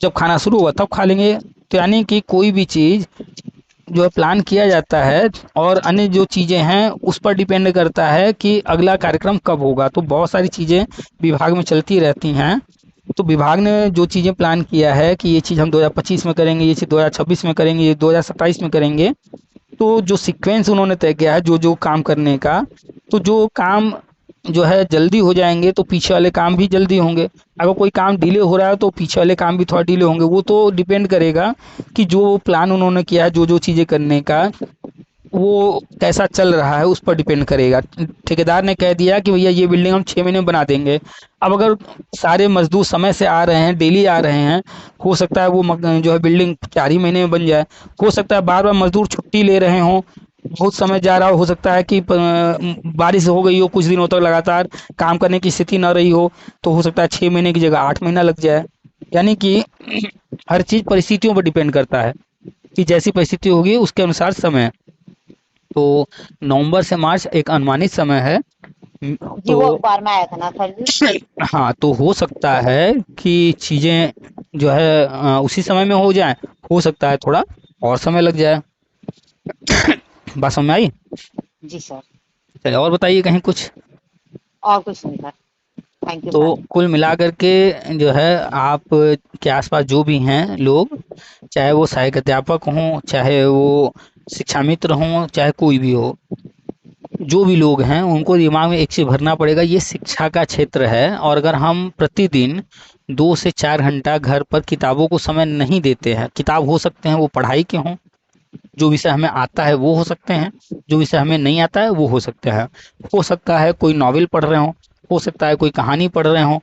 जब खाना शुरू हुआ तब खा लेंगे। तो यानी कि कोई भी चीज़ जो है प्लान किया जाता है, और अन्य जो चीज़ें हैं उस पर डिपेंड करता है कि अगला कार्यक्रम कब होगा। तो बहुत सारी चीज़ें विभाग में चलती रहती हैं। तो विभाग ने जो चीज़ें प्लान किया है कि ये चीज़ हम 2025 में करेंगे, ये चीज़ 2026 में करेंगे, ये 2027 में करेंगे, तो जो सीक्वेंस उन्होंने तय किया है जो जो काम करने का, तो जो काम जो है जल्दी हो जाएंगे तो पीछे वाले काम भी जल्दी होंगे। अगर कोई काम डिले हो रहा है तो पीछे वाले काम भी थोड़ा डिले होंगे। वो तो डिपेंड करेगा कि जो प्लान उन्होंने किया है जो जो चीज़ें करने का, वो कैसा चल रहा है, उस पर डिपेंड करेगा। ठेकेदार ने कह दिया कि भैया ये बिल्डिंग हम 6 महीने में बना देंगे। अब अगर सारे मजदूर समय से आ रहे हैं, डेली आ रहे हैं, हो सकता है वो जो है बिल्डिंग 4 ही महीने में बन जाए। हो सकता है बार बार मजदूर छुट्टी ले रहे हों, बहुत समय जा रहा हो सकता है कि बारिश हो गई हो कुछ दिनों तक लगातार, काम करने की स्थिति न रही हो, तो हो सकता है 6 महीने की जगह 8 महीना लग जाए। यानी कि हर चीज़ परिस्थितियों पर डिपेंड करता है कि जैसी परिस्थिति होगी उसके अनुसार समय। तो नवंबर से मार्च एक अनुमानित समय है। जी वो तो अखबार में आया था ना सर जी। हाँ, तो हो सकता है कि चीज़ें जो है उसी समय में हो जाएं, हो सकता है थोड़ा और समय लग जाए। बात समझ में आई? जी सर। चलिए और बताइए कहीं कुछ। और कुछ नहीं सर। थैंक यू तो सर। कुल मिलाकर के जो है आप के आसपास जो भी हैं लोग, चाहे वो सहायक अध्यापक हों, चाहे वो शिक्षा मित्र हों, चाहे कोई भी हो, जो भी लोग हैं उनको दिमाग में एक चीज़ भरना पड़ेगा, ये शिक्षा का क्षेत्र है। और अगर हम प्रतिदिन 2 से 4 घंटा घर पर किताबों को समय नहीं देते हैं, किताब हो सकते हैं वो पढ़ाई के हों, जो विषय हमें आता है वो हो सकते हैं, जो विषय हमें नहीं आता है वो हो सकते हैं। हो सकता है कोई नॉवेल पढ़ रहे हो सकता है कोई कहानी पढ़ रहे हों,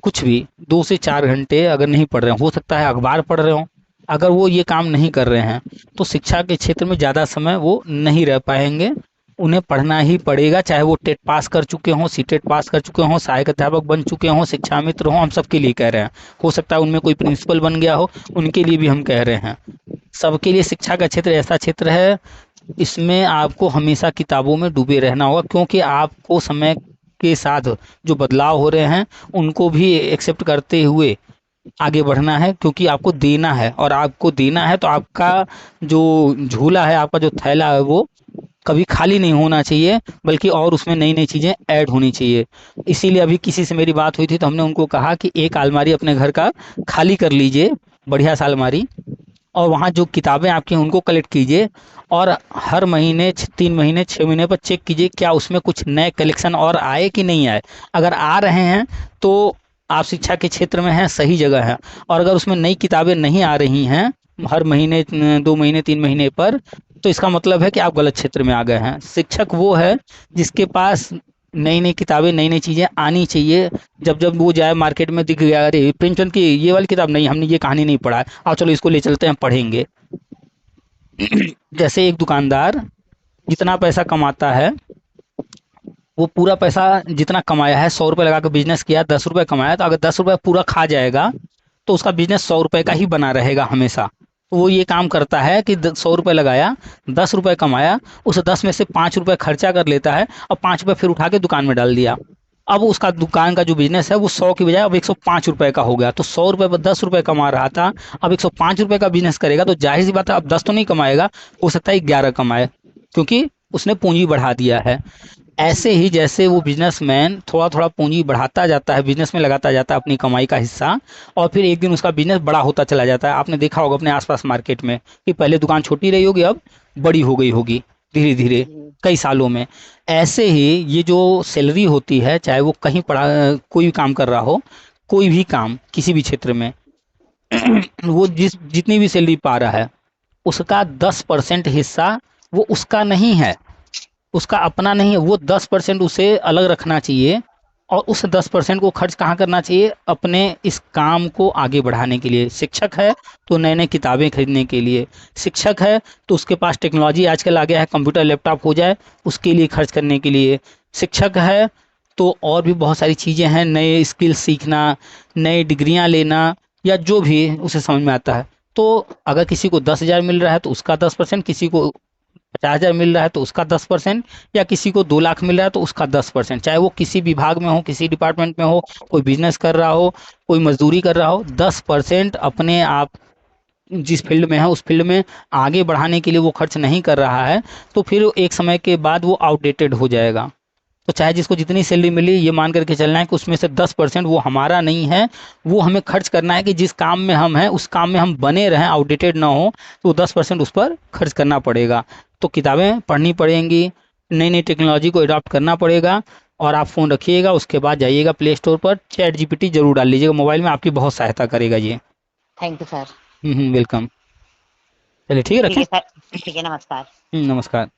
कुछ भी 2 से 4 घंटे अगर नहीं पढ़ रहे हो सकता है अखबार पढ़ रहे हो। अगर वो ये काम नहीं कर रहे हैं तो शिक्षा के क्षेत्र में ज़्यादा समय वो नहीं रह पाएंगे। उन्हें पढ़ना ही पड़ेगा, चाहे वो टेट पास कर चुके हों, सी टेट पास कर चुके हों, सहायक अध्यापक बन चुके हों, शिक्षा मित्र हों, हम सबके लिए कह रहे हैं। हो सकता है उनमें कोई प्रिंसिपल बन गया हो, उनके लिए भी हम कह रहे हैं। सबके लिए शिक्षा का क्षेत्र ऐसा क्षेत्र है, इसमें आपको हमेशा किताबों में डूबे रहना होगा, क्योंकि आपको समय के साथ जो बदलाव हो रहे हैं उनको भी एक्सेप्ट करते हुए आगे बढ़ना है, क्योंकि आपको देना है, और आपको देना है तो आपका जो झूला है, आपका जो थैला है, वो कभी खाली नहीं होना चाहिए, बल्कि और उसमें नई नई चीजें ऐड होनी चाहिए। इसीलिए अभी किसी से मेरी बात हुई थी, तो हमने उनको कहा कि एक अलमारी अपने घर का खाली कर लीजिए, बढ़िया सा अलमारी, और वहाँ जो किताबें आपकी हैं उनको कलेक्ट कीजिए, और हर महीने 3 महीने 6 महीने पर चेक कीजिए क्या उसमें कुछ नए कलेक्शन और आए कि नहीं आए। अगर आ रहे हैं तो आप शिक्षा के क्षेत्र में हैं, सही जगह है। और अगर उसमें नई किताबें नहीं आ रही हैं हर महीने 2 महीने 3 महीने पर, तो इसका मतलब है कि आप गलत क्षेत्र में आ गए हैं। शिक्षक वो है जिसके पास नई नई किताबें, नई नई चीज़ें आनी चाहिए। जब जब वो जाए मार्केट में, दिख गया अरे प्रेमचंद की ये वाली किताब नहीं, हमने ये कहानी नहीं पढ़ा है, आओ चलो इसको ले चलते हैं पढ़ेंगे। जैसे एक दुकानदार जितना पैसा कमाता है, वो पूरा पैसा जितना कमाया है, 100 रुपये लगा के बिजनेस किया, 10 रुपये कमाया, तो अगर 10 रुपये पूरा खा जाएगा तो उसका बिजनेस 100 रुपये का ही बना रहेगा हमेशा। तो वो ये काम करता है कि 100 रुपये लगाया, 10 रुपये कमाया, उस 10 में से 5 रुपये खर्चा कर लेता है, और 5 रुपये फिर उठा के दुकान में डाल दिया। अब उसका दुकान का जो बिजनेस है वो 100 की बजाय अब 105 रुपये का हो गया। तो 100 रुपये पर 10 रुपये कमा रहा था, अब 105 रुपये का बिजनेस करेगा, तो जाहिर सी बात है अब 10 तो नहीं कमाएगा, हो सकता है 11 कमाए, क्योंकि उसने पूंजी बढ़ा दिया है। ऐसे ही जैसे वो बिजनेसमैन थोड़ा थोड़ा पूंजी बढ़ाता जाता है, बिजनेस में लगाता जाता है अपनी कमाई का हिस्सा, और फिर एक दिन उसका बिजनेस बड़ा होता चला जाता है। आपने देखा होगा अपने आसपास मार्केट में कि पहले दुकान छोटी रही होगी, अब बड़ी हो गई होगी धीरे धीरे जी। कई सालों में। ऐसे ही ये जो सैलरी होती है, चाहे वो कहीं पढ़ा कोई भी काम कर रहा हो, कोई भी काम किसी भी क्षेत्र में, वो जितनी भी सैलरी पा रहा है, उसका 10% हिस्सा वो उसका नहीं है, उसका अपना नहीं है। वो 10% उसे अलग रखना चाहिए, और उस 10% को खर्च कहाँ करना चाहिए? अपने इस काम को आगे बढ़ाने के लिए। शिक्षक है तो नए नए किताबें खरीदने के लिए, शिक्षक है तो उसके पास टेक्नोलॉजी आजकल आ गया है, कंप्यूटर लैपटॉप हो जाए उसके लिए खर्च करने के लिए, शिक्षक है तो और भी बहुत सारी चीज़ें हैं, नए स्किल सीखना, नई डिग्रियां लेना, या जो भी उसे समझ में आता है। तो अगर किसी को 10,000 मिल रहा है तो उसका 10%, किसी को 50,000 मिल रहा है तो उसका 10%, या किसी को 2 लाख मिल रहा है तो उसका 10%, चाहे वो किसी विभाग में हो, किसी डिपार्टमेंट में हो, कोई बिजनेस कर रहा हो, कोई मजदूरी कर रहा हो, 10% अपने आप जिस फील्ड में है उस फील्ड में आगे बढ़ाने के लिए वो खर्च नहीं कर रहा है, तो फिर एक समय के बाद वो आउटडेटेड हो जाएगा। तो चाहे जिसको जितनी सैलरी मिली, ये मान करके चलना है कि उसमें से 10% वो हमारा नहीं है, वो हमें खर्च करना है कि जिस काम में हम हैं उस काम में हम बने रहें, आउटडेटेड ना हो, तो 10% उस पर खर्च करना पड़ेगा। तो किताबें पढ़नी पड़ेंगी, नई नई टेक्नोलॉजी को अडॉप्ट करना पड़ेगा, और आप फ़ोन रखिएगा, उसके बाद जाइएगा प्ले स्टोर पर, चैट जीपीटी जरूर डाल लीजिएगा मोबाइल में, आपकी बहुत सहायता करेगा ये। Thank you sir. वेलकम। चलिए ठीक है, ठीक रखें। है सर। ठीक है, नमस्कार। नमस्कार।